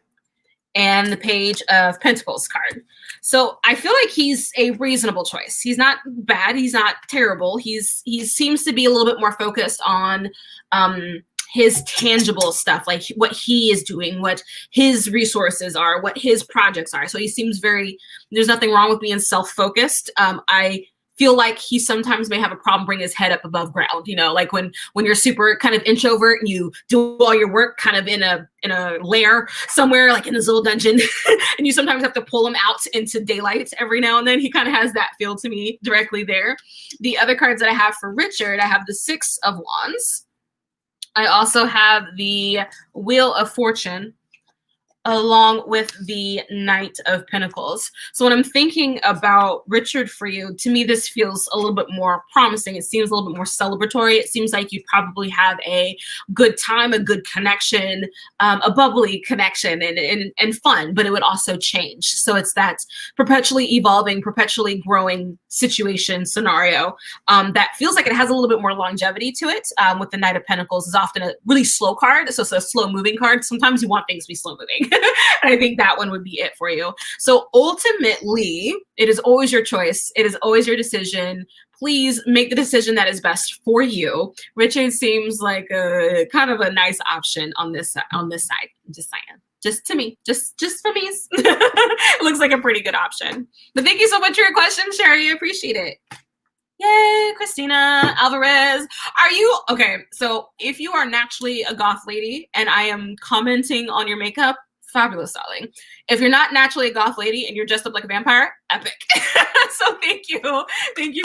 and the Page of Pentacles card. So I feel like he's a reasonable choice. He's not bad. He's not terrible. He seems to be a little bit more focused on his tangible stuff, like what he is doing, what his resources are, what his projects are. So he seems there's nothing wrong with being self-focused. I feel like he sometimes may have a problem bringing his head up above ground, you know, like when you're super kind of introvert and you do all your work kind of in a lair somewhere, like in this little dungeon, and you sometimes have to pull him out into daylight every now and then. He kind of has that feel to me directly there. The other cards that I have for Richard, I have the 6 of Wands. I also have the Wheel of Fortune along with the Knight of Pentacles. So when I'm thinking about Richard for you, to me, this feels a little bit more promising. It seems a little bit more celebratory. It seems like you probably have a good time, a good connection, a bubbly connection and fun, but it would also change. So it's that perpetually evolving, perpetually growing situation scenario that feels like it has a little bit more longevity to it. With the Knight of Pentacles is often a really slow card. So it's a slow moving card. Sometimes you want things to be slow moving. And I think that one would be it for you. So ultimately, it is always your choice. It is always your decision. Please make the decision that is best for you. Richard seems like a kind of a nice option on this side. I'm just saying. Just to me, just for me, it looks like a pretty good option. But thank you so much for your question, Sherry. I appreciate it. Yay, Christina Alvarez. Are you okay? So if you are naturally a goth lady and I am commenting on your makeup, fabulous, darling. If you're not naturally a goth lady and you're dressed up like a vampire, epic. So thank you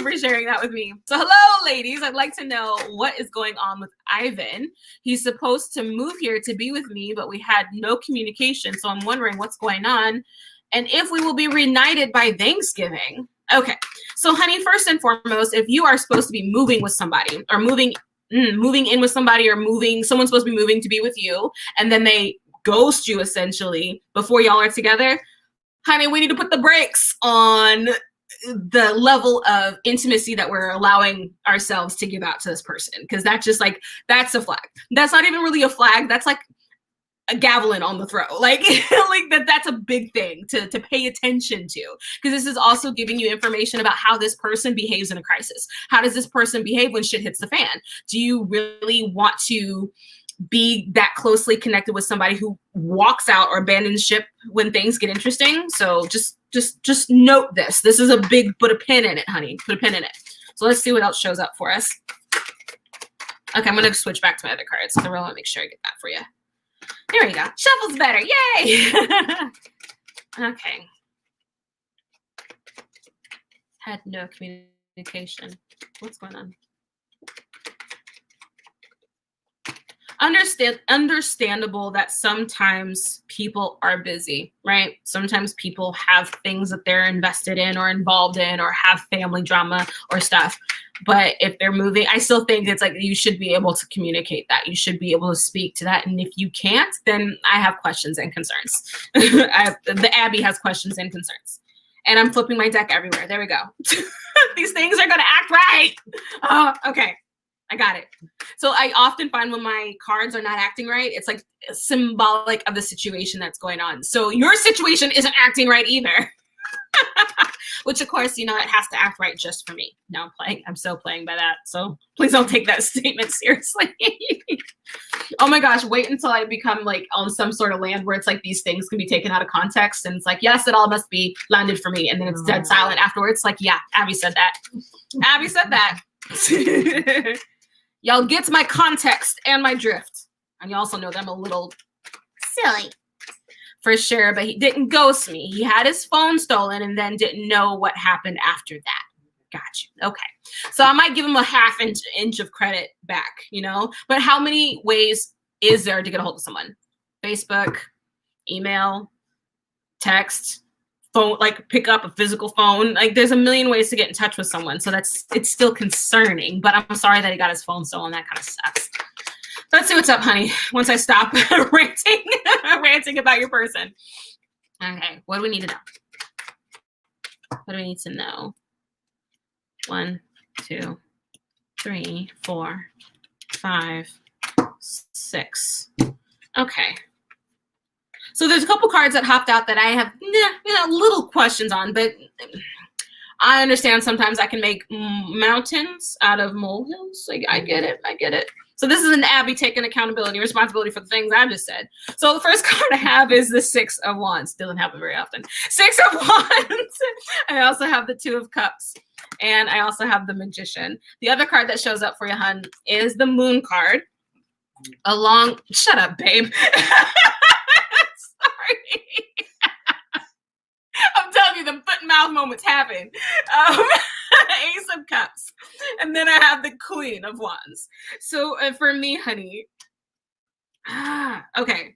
for sharing that with me. So hello, ladies. I'd like to know what is going on with Ivan. He's supposed to move here to be with me, but we had no communication. So I'm wondering what's going on and if we will be reunited by Thanksgiving. Okay. So honey, first and foremost, if you are supposed to be moving with somebody or moving in with somebody or someone's supposed to be moving to be with you and then they ghost you essentially before y'all are together, honey, we need to put the brakes on the level of intimacy that we're allowing ourselves to give out to this person. Because that's a flag. That's not even really a flag. That's like a javelin on the throat. Like that's a big thing to pay attention to. Because this is also giving you information about how this person behaves in a crisis. How does this person behave when shit hits the fan? Do you really want to be that closely connected with somebody who walks out or abandons ship when things get interesting? So just note this. This is a big, put a pin in it, honey. Put a pin in it. So let's see what else shows up for us. Okay, I'm going to switch back to my other cards. So I really want to make sure I get that for you. There we go. Shuffle's better. Yay! Okay. Had no communication. What's going on? Understandable that sometimes people are busy, right? Sometimes people have things that they're invested in or involved in or have family drama or stuff. But if they're moving, I still think it's like you should be able to communicate that. You should be able to speak to that. And if you can't, then I have questions and concerns. The Abby has questions and concerns. And I'm flipping my deck everywhere. There we go. These things are going to act right. Oh, okay. I got it. So I often find when my cards are not acting right, it's like symbolic of the situation that's going on. So your situation isn't acting right either. Which of course, you know, it has to act right just for me. No, I'm still playing by that. So please don't take that statement seriously. Oh my gosh, wait until I become like on some sort of land where it's like these things can be taken out of context. And it's like, yes, it all must be landed for me. And then it's dead silent afterwards. Like, yeah, Abby said that. Abby said that. Y'all get my context and my drift. And you also know that I'm a little silly. For sure, but he didn't ghost me. He had his phone stolen and then didn't know what happened after that. got you. Okay. So I might give him a half inch of credit back, you know? But how many ways is there to get a hold of someone? Facebook, email, text, phone, like pick up a physical phone. Like there's a million ways to get in touch with someone. So it's still concerning, but I'm sorry that he got his phone stolen. That kind of sucks. Let's see what's up, honey. Once I stop ranting about your person. Okay, what do we need to know? What do we need to know? 1, 2, 3, 4, 5, 6. Okay. So there's a couple cards that hopped out that I have little questions on, but I understand sometimes I can make mountains out of molehills. Like I get it. So this is an Abby taking accountability, responsibility for the things I just said. So the first card I have is the 6 of Wands. Doesn't happen very often. 6 of Wands. I also have the 2 of Cups. And I also have the Magician. The other card that shows up for you, hun, is the Moon card. Shut up, babe. Sorry. I'm telling you, the foot and mouth moments happen. Ace of Cups. And then I have the Queen of Wands. So for me, honey, okay.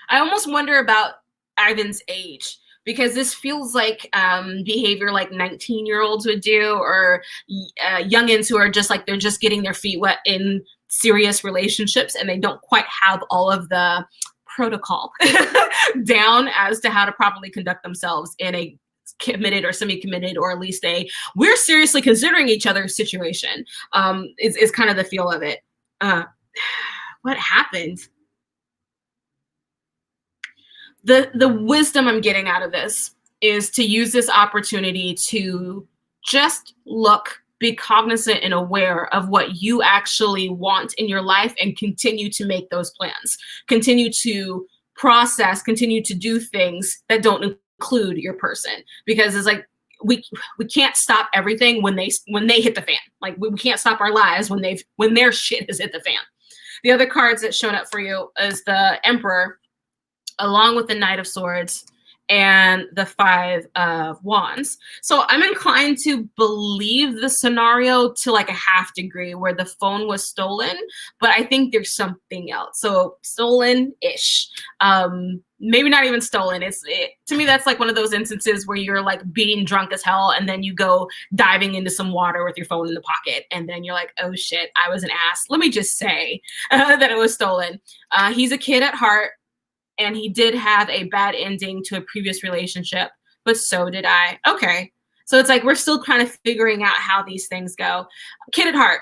I almost wonder about Ivan's age, because this feels like behavior like 19-year-olds would do, or youngins who are just like, they're just getting their feet wet in serious relationships and they don't quite have all of the protocol down as to how to properly conduct themselves in a committed or semi-committed, or at least we're seriously considering each other situation, is kind of the feel of it. What happened? The wisdom I'm getting out of this is to use this opportunity to just be cognizant and aware of what you actually want in your life and continue to make those plans. Continue to process, continue to do things that don't include your person, because it's like we can't stop everything when they hit the fan. Like we can't stop our lives when their shit has hit the fan. The other cards that showed up for you is the Emperor, along with the Knight of Swords and the 5 of Wands. So I'm inclined to believe the scenario to like a half degree, where the phone was stolen, but I think there's something else. So stolen-ish. Maybe not even stolen. To me, that's like one of those instances where you're like being drunk as hell and then you go diving into some water with your phone in the pocket. And then you're like, oh shit, I was an ass. Let me just say that it was stolen. He's a kid at heart. And he did have a bad ending to a previous relationship, but so did I. Okay. So it's like we're still kind of figuring out how these things go. Kid at heart.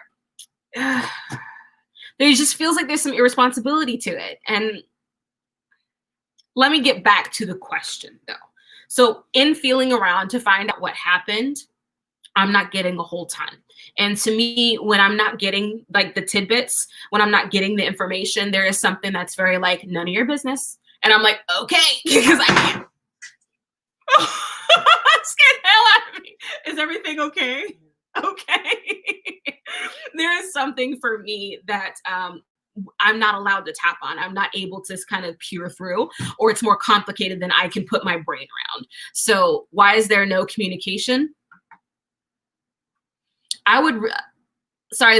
There just feels like there's some irresponsibility to it. And let me get back to the question, though. So in feeling around to find out what happened, I'm not getting a whole ton. And to me, when I'm not getting like the tidbits, when I'm not getting the information, there is something that's very like, none of your business. And I'm like, okay, because I can't. Scared the hell out of me. Is everything okay? Okay. There is something for me that I'm not allowed to tap on. I'm not able to kind of peer through, or it's more complicated than I can put my brain around. So why is there no communication?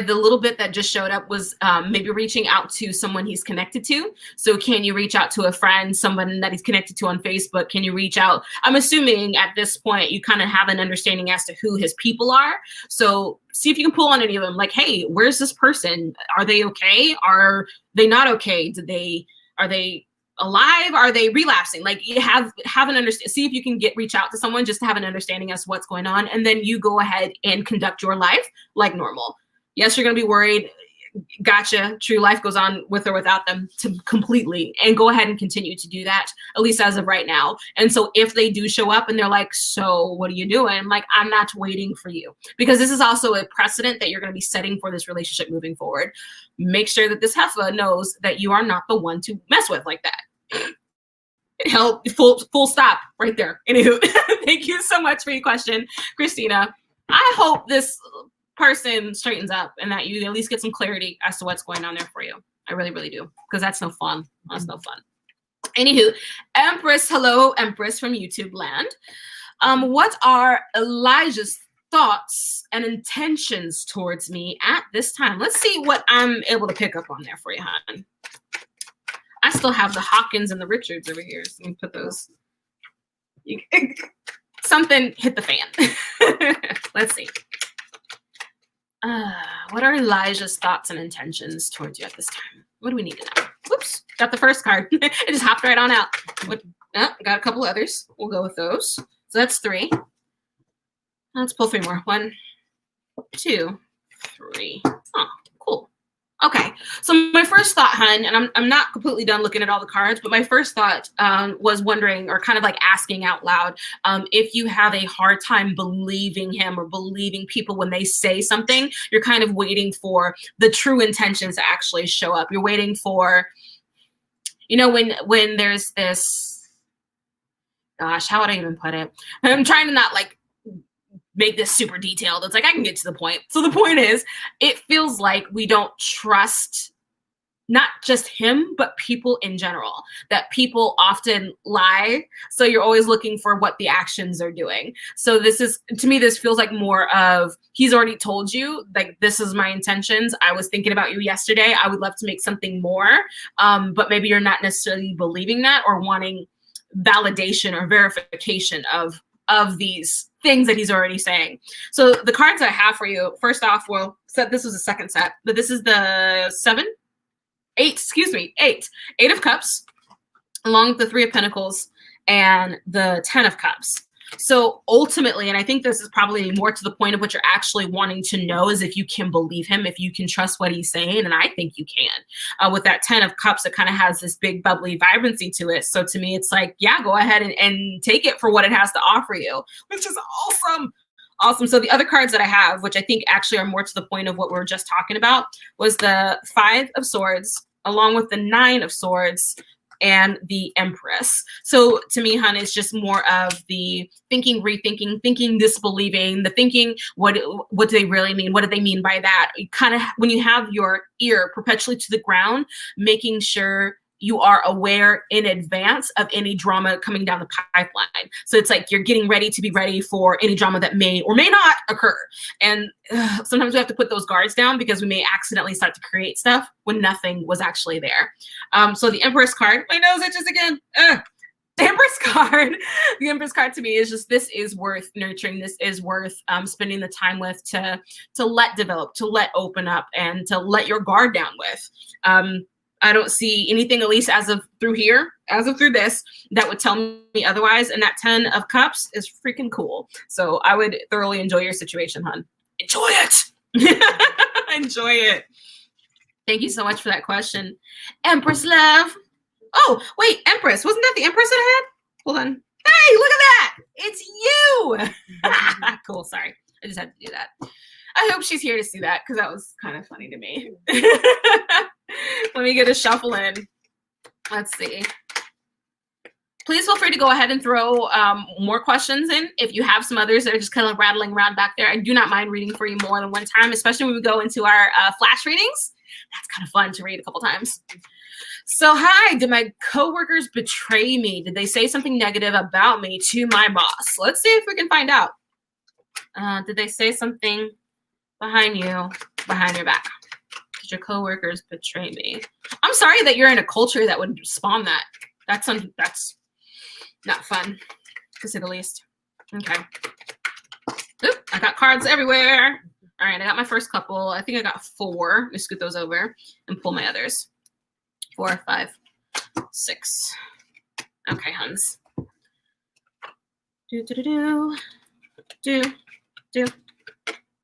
The little bit that just showed up was maybe reaching out to someone he's connected to. So can you reach out to a friend, someone that he's connected to on Facebook? Can you reach out? I'm assuming at this point you kind of have an understanding as to who his people are. So see if you can pull on any of them. Like, hey, where's this person? Are they okay? Are they not okay? Are they alive? Are they relapsing? Like, you have an understand. See if you can reach out to someone just to have an understanding as to what's going on, and then you go ahead and conduct your life like normal. Yes, you're gonna be worried. Gotcha. True life goes on with or without them completely, and go ahead and continue to do that, at least as of right now. And so if they do show up and they're like, so what are you doing? I'm like, I'm not waiting for you, because this is also a precedent that you're going to be setting for this relationship moving forward. Make sure that this heifer knows that you are not the one to mess with like that. Hell, full stop right there. Anywho, thank you so much for your question, Christina. I hope this person straightens up and that you at least get some clarity as to what's going on there for you. I really, really do, because that's no fun. That's no fun. Anywho, Empress, hello, Empress from YouTube land. What are Elijah's thoughts and intentions towards me at this time? Let's see what I'm able to pick up on there for you, hon. I still have the Hawkins and the Richards over here. So let me put those. Something hit the fan. Let's see. What are Elijah's thoughts and intentions towards you at this time? What do we need to know? Whoops, got the first card. It just hopped right on out. Got a couple others. We'll go with those. So that's 3. Let's pull 3 more. 1, 2, 3. Oh, cool. Okay, so my first thought, hun, and I'm not completely done looking at all the cards, but my first thought was wondering, or kind of like asking out loud, if you have a hard time believing him or believing people when they say something. You're kind of waiting for the true intentions to actually show up. You're waiting for, you know, when there's this, gosh, how would I even put it? I'm trying to not like make this super detailed. It's like I can get to the point. So the point is, it feels like we don't trust not just him, but people in general, that people often lie. So you're always looking for what the actions are doing. So this is, to me, this feels like more of, he's already told you, like, this is my intentions. I was thinking about you yesterday. I would love to make something more. But maybe you're not necessarily believing that or wanting validation or verification of these things that he's already saying. So the cards I have for you, first off, well, so this was the second set, but this is the 8 of Cups, along with the 3 of Pentacles and the 10 of Cups. So ultimately, and I think this is probably more to the point of what you're actually wanting to know, is if you can believe him, if you can trust what he's saying. And I think you can. With that 10 of Cups, it kind of has this big bubbly vibrancy to it. So to me, it's like, yeah, go ahead and take it for what it has to offer you, which is awesome. Awesome. So the other cards that I have, which I think actually are more to the point of what we were just talking about, was the 5 of Swords, along with the 9 of Swords, and the Empress. So to me, hon, it's just more of the thinking, rethinking, thinking, disbelieving, the thinking, what do they really mean? What do they mean by that? You kind of, when you have your ear perpetually to the ground, making sure you are aware in advance of any drama coming down the pipeline. So it's like you're getting ready to be ready for any drama that may or may not occur. And sometimes we have to put those guards down because we may accidentally start to create stuff when nothing was actually there. So the Empress card, my nose itches again. The Empress card, the Empress card to me is just, this is worth nurturing. This is worth spending the time with, to let develop, to let open up, and to let your guard down with. I don't see anything, at least as of through here, as of through this, that would tell me otherwise. And that 10 of Cups is freaking cool. So I would thoroughly enjoy your situation, hon. Enjoy it. Enjoy it. Thank you so much for that question. Empress love. Oh, wait, Empress. Wasn't that the Empress that I had? Hold on. Hey, look at that. It's you. Cool. Sorry. I just had to do that. I hope she's here to see that, because that was kind of funny to me. Let me get a shuffle in. Let's see. Please feel free to go ahead and throw more questions in. If you have some others that are just kind of rattling around back there, I do not mind reading for you more than one time, especially when we go into our flash readings. That's kind of fun to read a couple times. So, hi, did my coworkers betray me? Did they say something negative about me to my boss? Let's see if we can find out. Did they say something behind you, behind your back? Did your coworkers betray me? I'm sorry that you're in a culture that would spawn that. That's not fun, to say the least. Okay. Oop, I got cards everywhere. All right, I got my first couple. I think I got 4. Let me scoot those over and pull my others. 4, 5, 6. Okay, huns.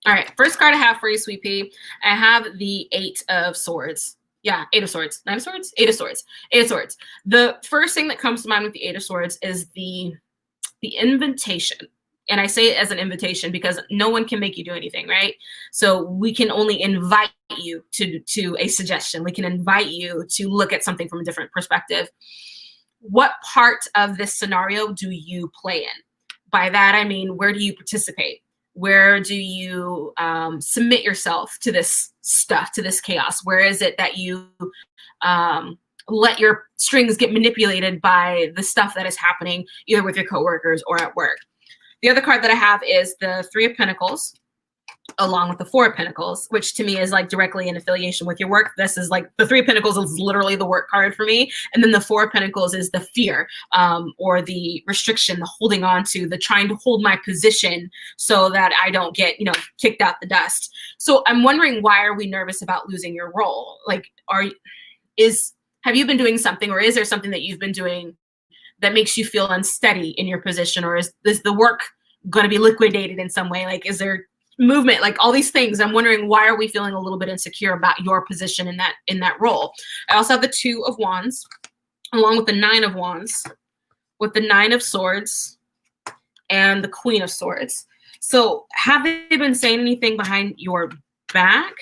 All right, first card I have for you, Sweet Pea. I have the 8 of Swords. Yeah, 8 of Swords. 9 of Swords? 8 of Swords. 8 of Swords. The first thing that comes to mind with the 8 of Swords is the invitation. And I say it as an invitation because no one can make you do anything, right? So we can only invite you to a suggestion. We can invite you to look at something from a different perspective. What part of this scenario do you play in? By that, I mean, where do you participate? Where do you submit yourself to this stuff, to this chaos? Where is it that you let your strings get manipulated by the stuff that is happening, either with your coworkers or at work? The other card that I have is the Three of Pentacles, along with the Four of Pentacles, which to me is like directly in affiliation with your work. This is like the Three of Pentacles is literally the work card for me. And then the Four of Pentacles is the fear, or the restriction, the holding on to, the trying to hold my position so that I don't get, kicked out the dust. So I'm wondering, why are we nervous about losing your role? Like, have you been doing something, or is there something that you've been doing that makes you feel unsteady in your position? Or is the work going to be liquidated in some way? Like, is there movement, like all these things? I'm wondering, why are we feeling a little bit insecure about your position in that role? I also have the Two of Wands, along with the Nine of Wands, with the Nine of Swords and the Queen of Swords. So have they been saying anything behind your back?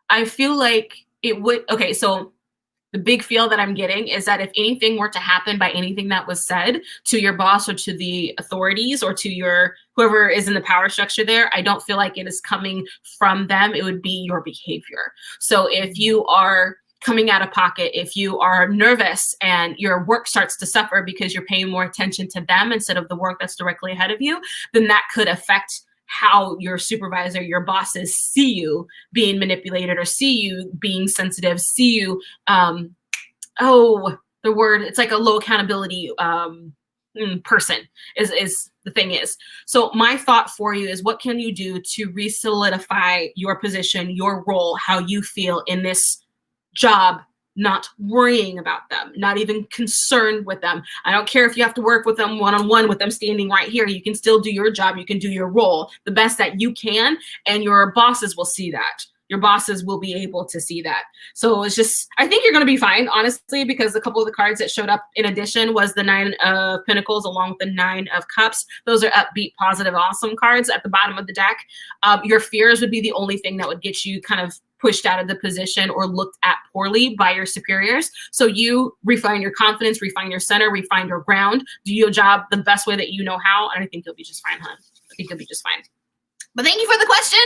I feel like it would. Okay, so the big feel that I'm getting is that if anything were to happen by anything that was said to your boss or to the authorities or to whoever is in the power structure there, I don't feel like it is coming from them. It would be your behavior. So if you are coming out of pocket, if you are nervous and your work starts to suffer because you're paying more attention to them instead of the work that's directly ahead of you, then that could affect how your supervisor, your bosses see you being manipulated, or see you being sensitive, see you, it's like a low accountability person is the thing is. So my thought for you is, what can you do to re-solidify your position, your role, how you feel in this job, not worrying about them, not even concerned with them. I don't care if you have to work with them one-on-one with them standing right here. You can still do your job. You can do your role the best that you can, and your bosses will see that. Your bosses will be able to see that. So it's just, I think you're going to be fine, honestly, because a couple of the cards that showed up in addition was the Nine of Pentacles along with the Nine of Cups. Those are upbeat, positive, awesome cards at the bottom of the deck. Your fears would be the only thing that would get you kind of pushed out of the position or looked at poorly by your superiors. So you refine your confidence, refine your center, refine your ground, do your job the best way that you know how, and I think you'll be just fine, hon. I think you'll be just fine. But thank you for the question.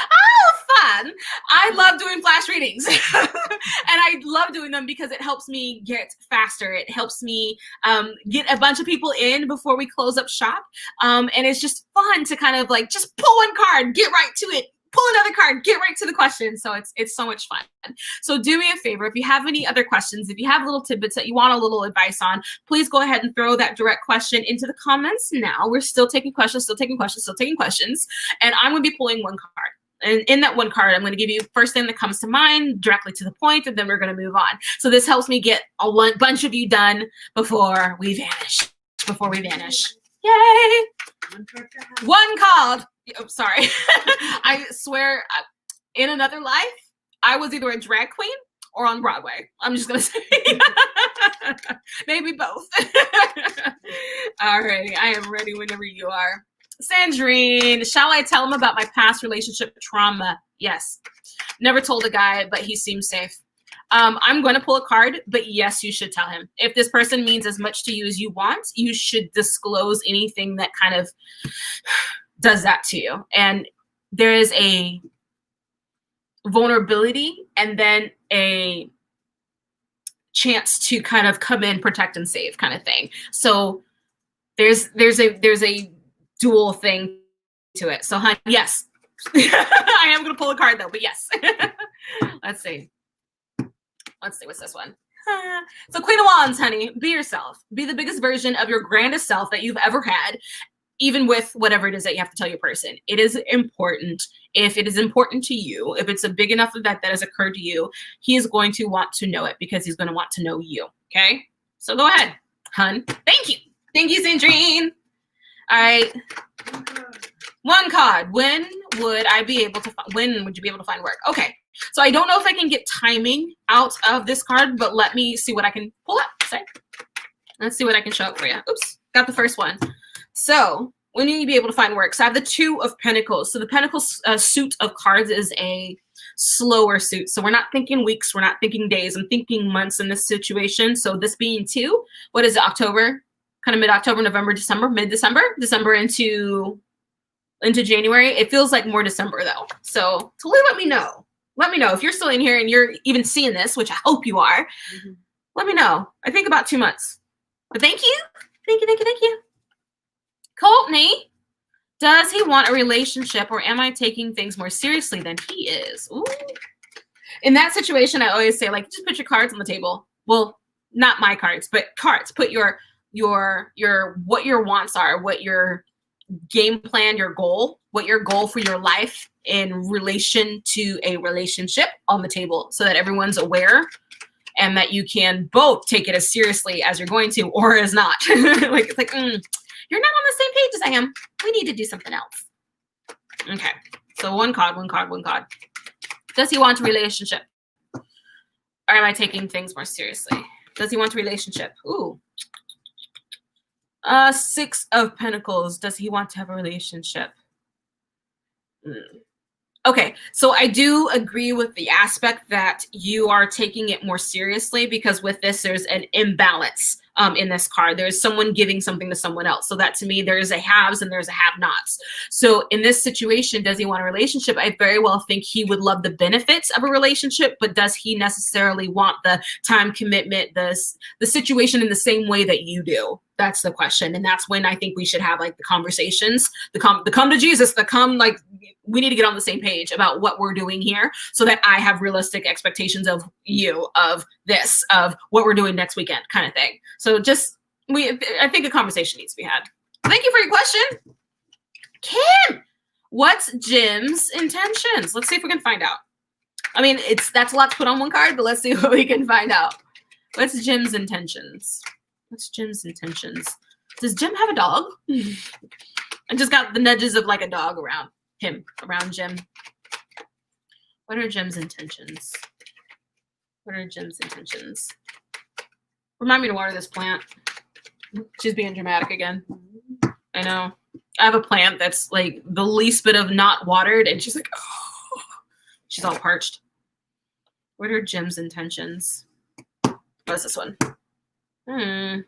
Oh, fun. I love doing flash readings. And I love doing them because it helps me get faster. It helps me get a bunch of people in before we close up shop. And it's just fun to kind of like just pull one card, get right to it, pull another card, get right to the question. So it's so much fun. So do me a favor, if you have any other questions, if you have little tidbits that you want a little advice on, please go ahead and throw that direct question into the comments now. We're still taking questions, and I'm going to be pulling one card. And in that one card, I'm going to give you first thing that comes to mind, directly to the point, and then we're going to move on. So this helps me get a bunch of you done before we vanish. Yay! One card. Oh, sorry. I swear, in another life, I was either a drag queen or on Broadway. I'm just going to say. Maybe both. All right. I am ready whenever you are. Sandrine, shall I tell him about my past relationship trauma? Yes. Never told a guy, but he seems safe. I'm going to pull a card, but yes, you should tell him. If this person means as much to you as you want, you should disclose anything that kind of does that to you. And there is a vulnerability and then a chance to kind of come in, protect and save kind of thing. So there's a dual thing to it. So hun, yes. I am going to pull a card though, but yes. Let's see. What's this one? So Queen of Wands, honey, be yourself. Be the biggest version of your grandest self that you've ever had, even with whatever it is that you have to tell your person. It is important. If it is important to you, if it's a big enough event that has occurred to you, he is going to want to know it because he's going to want to know you. Okay? So go ahead, hun. Thank you. Thank you, Sandrine. All right. One card. When would you be able to find work? Okay. So I don't know if I can get timing out of this card, but let me see what I can pull up. Sorry. Let's see what I can show up for you. Oops. Got the first one. So when will you be able to find work? So I have the Two of Pentacles. So the Pentacles suit of cards is a slower suit. So we're not thinking weeks. We're not thinking days. I'm thinking months in this situation. So this being 2, what is it? October? Kind of mid-October, November, December, mid-December, December into January. It feels like more December though. So totally let me know. Let me know if you're still in here and you're even seeing this, which I hope you are. Mm-hmm. Let me know. I think about 2 months. But thank you. Thank you. Cool. Does he want a relationship, or am I taking things more seriously than he is? Ooh. In that situation, I always say, like, just put your cards on the table. Well, not my cards, but cards. Put your what your wants are, what your game plan, what your goal for your life in relation to a relationship on the table, so that everyone's aware and that you can both take it as seriously as you're going to, or as not. Like, it's like, you're not on the same page as I am. We need to do something else. Okay. So one card. Does he want a relationship? Or am I taking things more seriously? Does he want a relationship? Ooh. 6 of Pentacles. Does he want to have a relationship? Okay, so I do agree with the aspect that you are taking it more seriously, because with this, there's an imbalance in this card. There's someone giving something to someone else. So that, to me, there's a haves and there's a have-nots. So in this situation, does he want a relationship? I very well think he would love the benefits of a relationship, but does he necessarily want the time commitment, the situation in the same way that you do? That's the question. And that's when I think we should have, like, the conversations, the come to Jesus, like, we need to get on the same page about what we're doing here, so that I have realistic expectations of you, of this, of what we're doing next weekend, kind of thing. So I think a conversation needs to be had. Thank you for your question. Kim, what's Jim's intentions? Let's see if we can find out. I mean, that's a lot to put on one card, but let's see what we can find out. What's Jim's intentions? What's Jim's intentions? Does Jim have a dog? I just got the nudges of, like, a dog around him, around Jim. What are Jim's intentions? What are Jim's intentions? Remind me to water this plant. She's being dramatic again. I know. I have a plant that's, like, the least bit of not watered, and she's like, oh. She's all parched. What are Jim's intentions? What's this one? The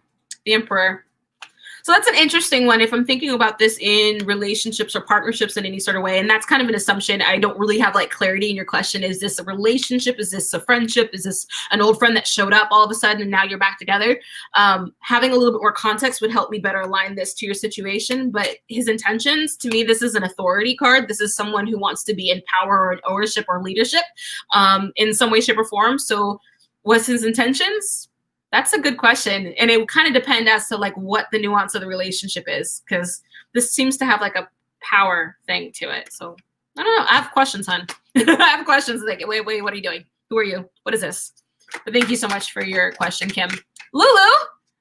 Emperor. So that's an interesting one if I'm thinking about this in relationships or partnerships in any sort of way. And that's kind of an assumption. I don't really have, like, clarity in your question. Is this a relationship? Is this a friendship? Is this an old friend that showed up all of a sudden and now you're back together? Having a little bit more context would help me better align this to your situation. But his intentions, to me, this is an authority card. This is someone who wants to be in power or in ownership or leadership in some way, shape, or form. So what's his intentions? That's a good question. And it would kind of depend as to, like, what the nuance of the relationship is, because this seems to have, like, a power thing to it. So I don't know. I have questions, hon. I have questions. Like, wait, what are you doing? Who are you? What is this? But thank you so much for your question, Kim. Lulu,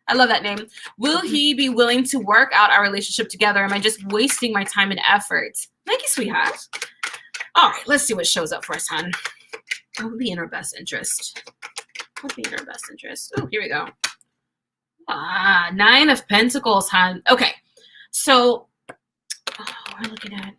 I love that name. Will he be willing to work out our relationship together? Am I just wasting my time and effort? Thank you, sweetheart. All right, let's see what shows up for us, hon. What would be in our best interest? Would be in our best interest. Oh, here we go. 9 of Pentacles, hon. Okay, so we're looking at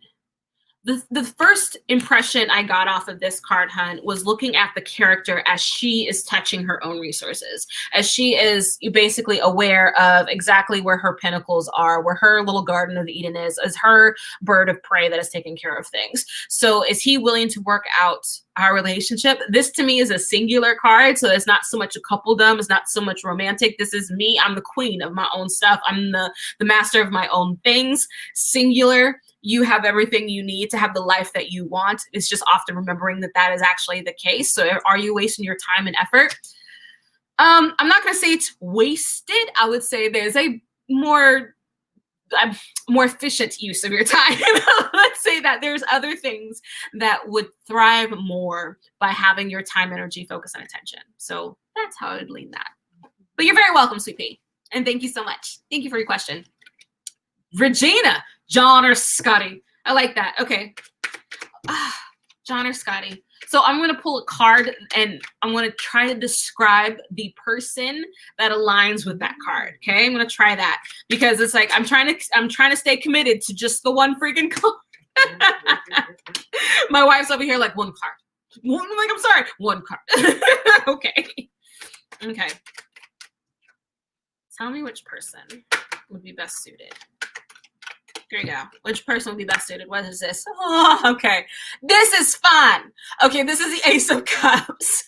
the first impression I got off of this card, hon, was looking at the character as she is touching her own resources, as she is basically aware of exactly where her pentacles are, where her little garden of Eden is, as her bird of prey that is taking care of things. So is he willing to work out our relationship? This, to me, is a singular card, so it's not so much a coupledom, it's not so much romantic. This is me. I'm the queen of my own stuff. I'm the master of my own things. Singular. You have everything you need to have the life that you want. It's just often remembering that that is actually the case. So are you wasting your time and effort? I'm not going to say it's wasted. I would say there's a more efficient use of your time. Let's say that there's other things that would thrive more by having your time, energy, focus, and attention. So that's how I would lean that. But you're very welcome, Sweet Pea. And thank you so much. Thank you for your question. Regina, John or Scotty. I like that. Okay. John or Scotty. So I'm going to pull a card and I'm going to try to describe the person that aligns with that card. Okay. I'm going to try that because it's like, I'm trying to stay committed to just the one freaking card. My wife's over here like, one card. I'm like, I'm sorry. One card. Okay. Okay. Tell me which person would be best suited. Here you go. Which person would be best suited? What is this? Oh, okay. This is fun. Okay, this is the Ace of Cups.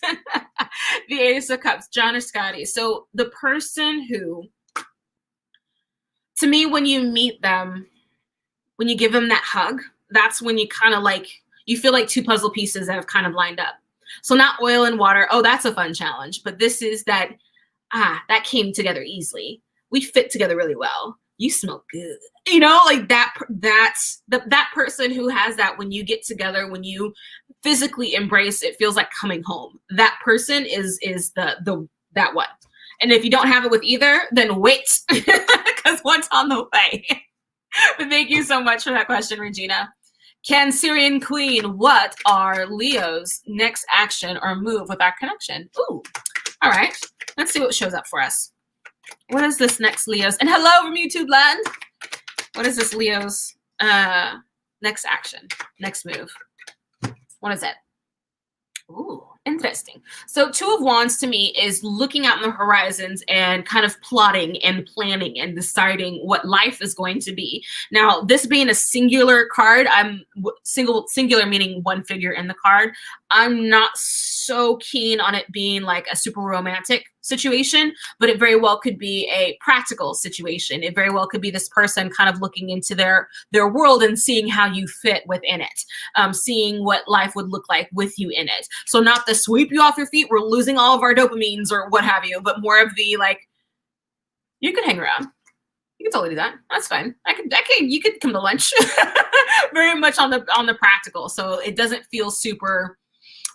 The Ace of Cups, John or Scotty. So the person who, to me, when you meet them, when you give them that hug, that's when you kind of like, you feel like two puzzle pieces that have kind of lined up. So not oil and water. Oh, that's a fun challenge. But this is that, that came together easily. We fit together really well. You smell good. You know, like that's that person who has that when you get together, when you physically embrace, it feels like coming home. That person is that one. And if you don't have it with either, then wait, because one's on the way. But thank you so much for that question, Regina. Cancerian Queen, what are Leo's next action or move with our connection? Ooh, all right. Let's see what shows up for us. What is this next Leo's? And hello from YouTube land. What is this Leo's next action, next move? What is it? Ooh, interesting. So Two of Wands to me is looking out in the horizons and kind of plotting and planning and deciding what life is going to be. Now, this being a singular card, I'm singular meaning one figure in the card. I'm not so keen on it being like a super romantic situation, but it very well could be a practical situation. It very well could be this person kind of looking into their world and seeing how you fit within it, seeing what life would look like with you in it. So not the sweep you off your feet, we're losing all of our dopamines or what have you, but more of the like, you can hang around. You can totally do that. That's fine. You could come to lunch. Very much on the practical. So it doesn't feel super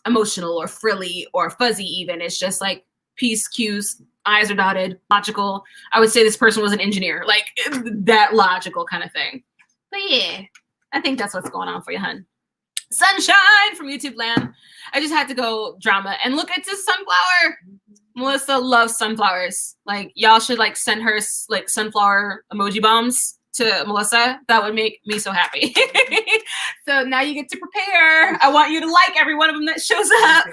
emotional or frilly or fuzzy even. It's just like P's, Q's, I's are dotted, logical. I would say this person was an engineer, like that logical kind of thing. But yeah, I think that's what's going on for you, hun. Sunshine from YouTube land. I just had to go drama and look at this sunflower. Melissa loves sunflowers. Like y'all should like send her like sunflower emoji bombs to Melissa. That would make me so happy. So now you get to prepare. I want you to like every one of them that shows up.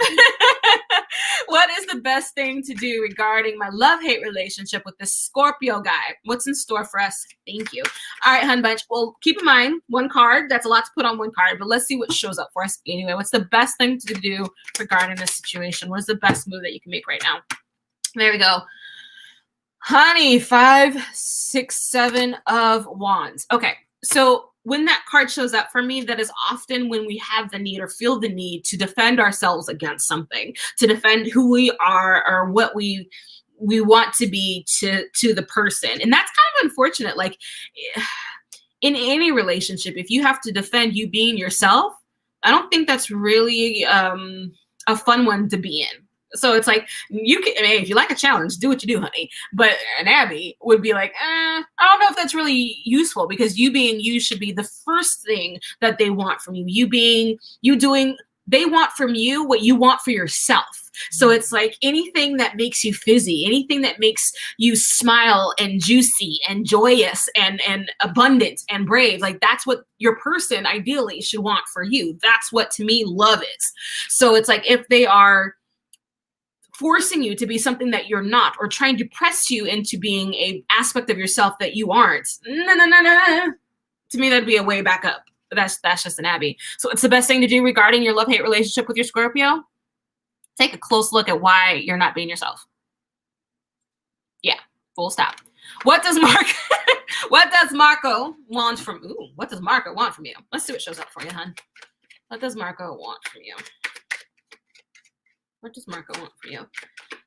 What is the best thing to do regarding my love-hate relationship with this Scorpio guy? What's in store for us? Thank you. All right, hun bunch. Well, keep in mind, one card. That's a lot to put on one card, but let's see what shows up for us anyway. What's the best thing to do regarding this situation? What is the best move that you can make right now? There we go. Honey, 5, 6, 7 of Wands. Okay, so when that card shows up for me, that is often when we have the need or feel the need to defend ourselves against something, to defend who we are or what we want to be to the person. And that's kind of unfortunate. Like in any relationship, if you have to defend you being yourself, I don't think that's really a fun one to be in. So it's like, you can, I mean, if you like a challenge, do what you do, honey. But an Abby would be like, I don't know if that's really useful, because you being you should be the first thing that they want from you. They want from you what you want for yourself. So it's like anything that makes you fizzy, anything that makes you smile and juicy and joyous and abundant and brave, like that's what your person ideally should want for you. That's what, to me, love is. So it's like if they are forcing you to be something that you're not, or trying to press you into being a aspect of yourself that you aren't, no. To me, that'd be a way back up. But that's just an Abby. So it's the best thing to do regarding your love-hate relationship with your Scorpio. Take a close look at why you're not being yourself. Yeah, full stop. What does Marco want from? Ooh, what does Marco want from you? Let's see what shows up for you, hun. What does Marco want from you? What does Marco want from you?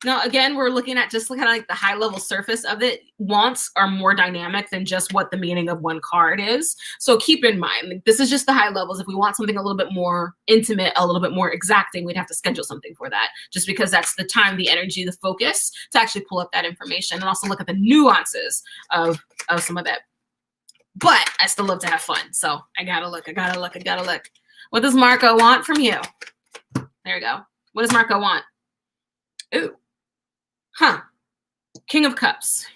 Now, again, we're looking at just kind of like the high level surface of it. Wants are more dynamic than just what the meaning of one card is. So keep in mind, like, this is just the high levels. If we want something a little bit more intimate, a little bit more exacting, we'd have to schedule something for that, just because that's the time, the energy, the focus to actually pull up that information and also look at the nuances of some of that. But I still love to have fun. So I gotta look. What does Marco want from you? There we go. What does Marco want? Ooh. King of Cups.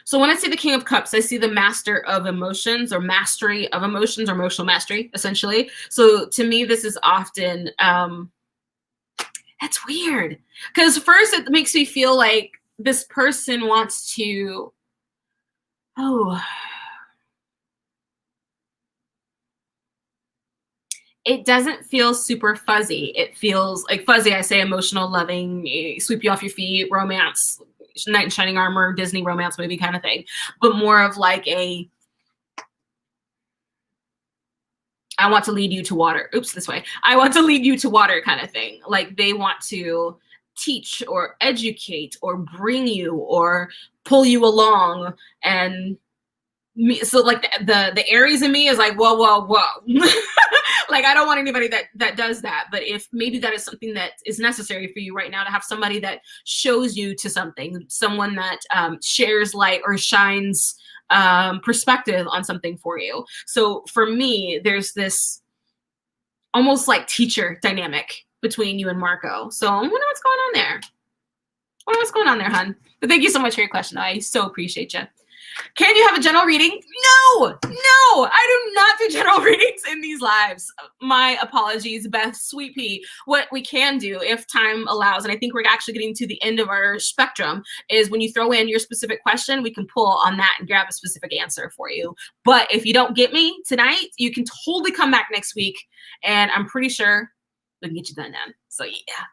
So when I see the King of Cups, I see the master of emotions, or mastery of emotions, or emotional mastery, essentially. So to me, this is often, that's weird. Because first it makes me feel like this person wants to, it doesn't feel super fuzzy. It feels like fuzzy. I say emotional, loving, sweep you off your feet, romance, knight in shining armor, Disney romance movie kind of thing, but more of like a I want to lead you to water. Oops, this way. I want to lead you to water kind of thing. Like they want to teach or educate or bring you or pull you along. And so like the Aries in me is like, whoa, whoa, whoa. Like I don't want anybody that does that. But if maybe that is something that is necessary for you right now, to have somebody that shows you to something, someone that shares light or shines perspective on something for you. So for me, there's this almost like teacher dynamic between you and Marco. So I wonder what's going on there. I wonder what's going on there, hon. But thank you so much for your question. I so appreciate you. Can you have a general reading? No, I do not do general readings in these lives. My apologies, Beth, Sweet Pea. What we can do, if time allows, and I think we're actually getting to the end of our spectrum, is when you throw in your specific question, we can pull on that and grab a specific answer for you. But if you don't get me tonight, you can totally come back next week, and I'm pretty sure we can get you done then. So yeah.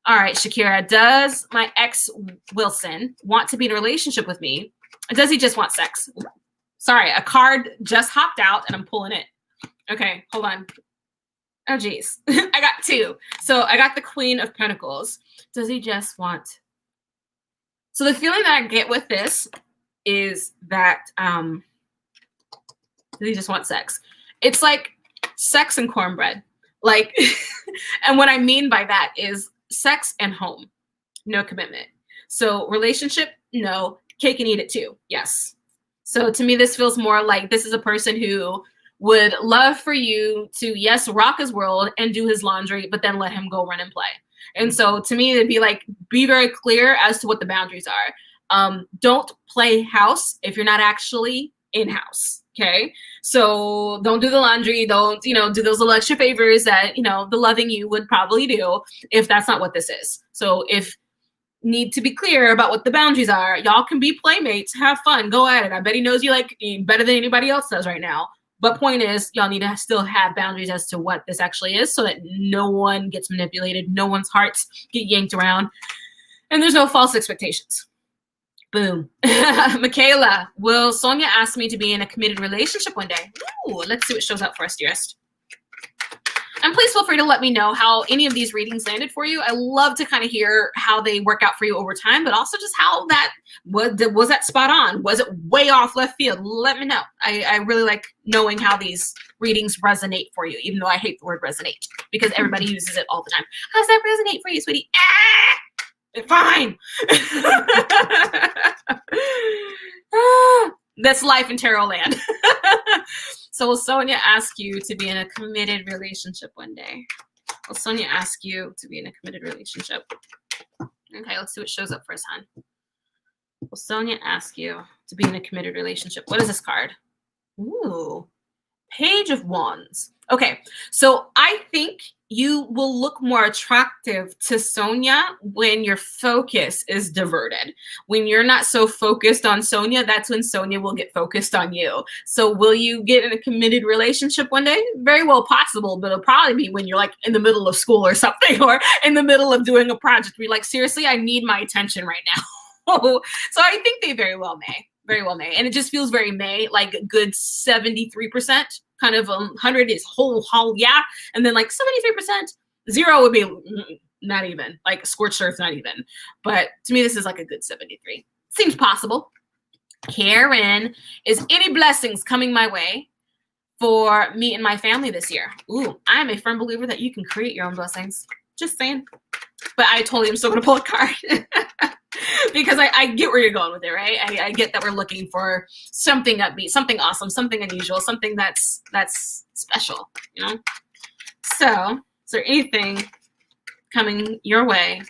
All right, Shakira, does my ex Wilson want to be in a relationship with me? Or does he just want sex? Sorry, a card just hopped out and I'm pulling it. Okay, hold on. Oh, geez. I got two. So I got the Queen of Pentacles. Does he just want... So the feeling that I get with this is that does he just want sex? It's like sex and cornbread. Like, and what I mean by that is sex and home. No commitment. So relationship, no. Cake and eat it too. Yes. So to me, this feels more like this is a person who would love for you to, yes, rock his world and do his laundry, but then let him go run and play. And so to me, it'd be like, be very clear as to what the boundaries are. Don't play house if you're not actually in house. Okay. So don't do the laundry. Don't, do those little extra favors that, the loving you would probably do if that's not what this is. So if need to be clear about what the boundaries are. Y'all can be playmates, have fun, go at it. I bet he knows you like better than anybody else does right now. But point is, y'all need to still have boundaries as to what this actually is so that no one gets manipulated, no one's hearts get yanked around, and there's no false expectations. Boom. Michaela, will Sonia ask me to be in a committed relationship one day? Ooh, let's see what shows up for us, dearest. And please feel free to let me know how any of these readings landed for you. I love to kind of hear how they work out for you over time, but also just how that was that spot on? Was it way off left field? Let me know. I really like knowing how these readings resonate for you, even though I hate the word resonate because everybody uses it all the time. How does that resonate for you, sweetie? Fine. That's life in tarot land. So will Sonia ask you to be in a committed relationship one day? Will Sonia ask you to be in a committed relationship? Okay, let's see what shows up for us, hon. Will Sonia ask you to be in a committed relationship? What is this card? Ooh, Page of Wands. Okay, so I think you will look more attractive to Sonia when your focus is diverted. When you're not so focused on Sonia, that's when Sonia will get focused on you. So will you get in a committed relationship one day? Very well possible, but it'll probably be when you're like in the middle of school or something, or in the middle of doing a project where you're like, seriously, I need my attention right now. So I think they very well may. Very well may. And it just feels very May, like a good 73%. Kind of 100 is whole, yeah. And then like 73%, 0 would be not even, like scorched earth, not even. But to me, this is like a good 73. Seems possible. Karen, is any blessings coming my way for me and my family this year? Ooh, I am a firm believer that you can create your own blessings. Just saying. But I totally am still going to pull a card. Because I get where you're going with it, right? I get that we're looking for something upbeat, something awesome, something unusual, something that's special, So, is there anything coming your way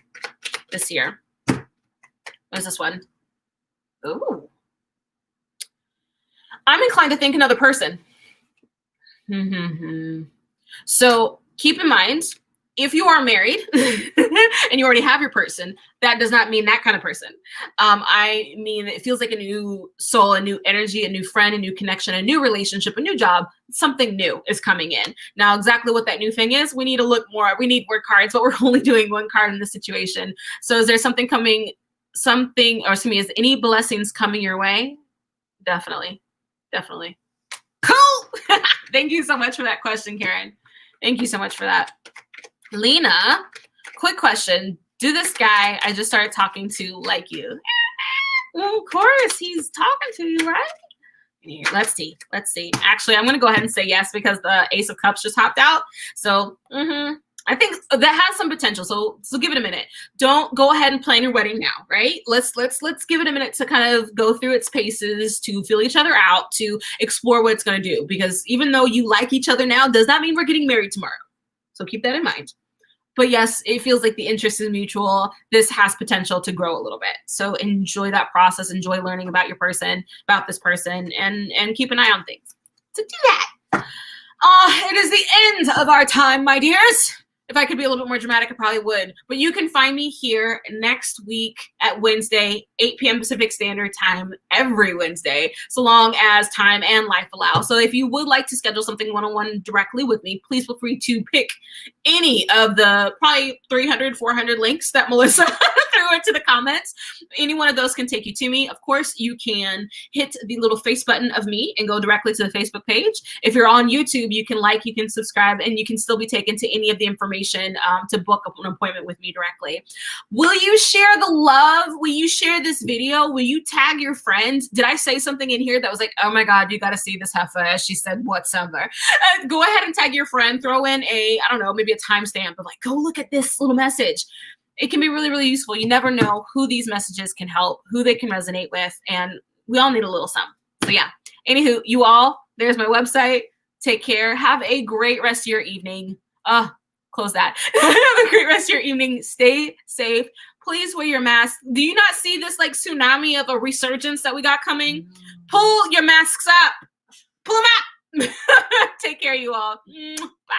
this year? What is this one? Ooh. I'm inclined to think another person. So, keep in mind, if you are married and you already have your person, that does not mean that kind of person. I mean, it feels like a new soul, a new energy, a new friend, a new connection, a new relationship, a new job. Something new is coming in. Now, exactly what that new thing is, we need to look more. We need more cards, but we're only doing one card in this situation. So is there something coming, is any blessings coming your way? Definitely. Cool. Thank you so much for that question, Karen. Thank you so much for that. Lena, quick question. Do this guy I just started talking to like you? Well, of course, he's talking to you, right? Here, let's see. Actually, I'm going to go ahead and say yes because the Ace of Cups just hopped out. So I think that has some potential. So give it a minute. Don't go ahead and plan your wedding now, right? Let's give it a minute to kind of go through its paces, to feel each other out, to explore what it's going to do. Because even though you like each other now, does not mean we're getting married tomorrow. So keep that in mind. But yes, it feels like the interest is mutual. This has potential to grow a little bit. So enjoy that process. Enjoy learning about your person, about this person, and keep an eye on things. So do that. It is the end of our time, my dears. If I could be a little bit more dramatic, I probably would. But you can find me here next week at Wednesday, 8 p.m. Pacific Standard Time, every Wednesday, so long as time and life allow. So if you would like to schedule something one-on-one directly with me, please feel free to pick any of the probably 300, 400 links that Melissa threw into the comments. Any one of those can take you to me. Of course, you can hit the little face button of me and go directly to the Facebook page. If you're on YouTube, you can like, you can subscribe, and you can still be taken to any of the information to book an appointment with me directly. Will you share the love? Will you share this video? Will you tag your friends? Did I say something in here that was like, oh my God, you got to see this heifer? She said whatsoever. Go ahead and tag your friend. Throw in I don't know, maybe a timestamp of like, go look at this little message. It can be really, really useful. You never know who these messages can help, who they can resonate with, and we all need a little something. So yeah, anywho, you all, there's my website. Take care. Have a great rest of your evening. Close that. Have a great rest of your evening. Stay safe. Please wear your mask. Do you not see this like tsunami of a resurgence that we got coming? Pull your masks up. Pull them up. Take care, you all. Bye.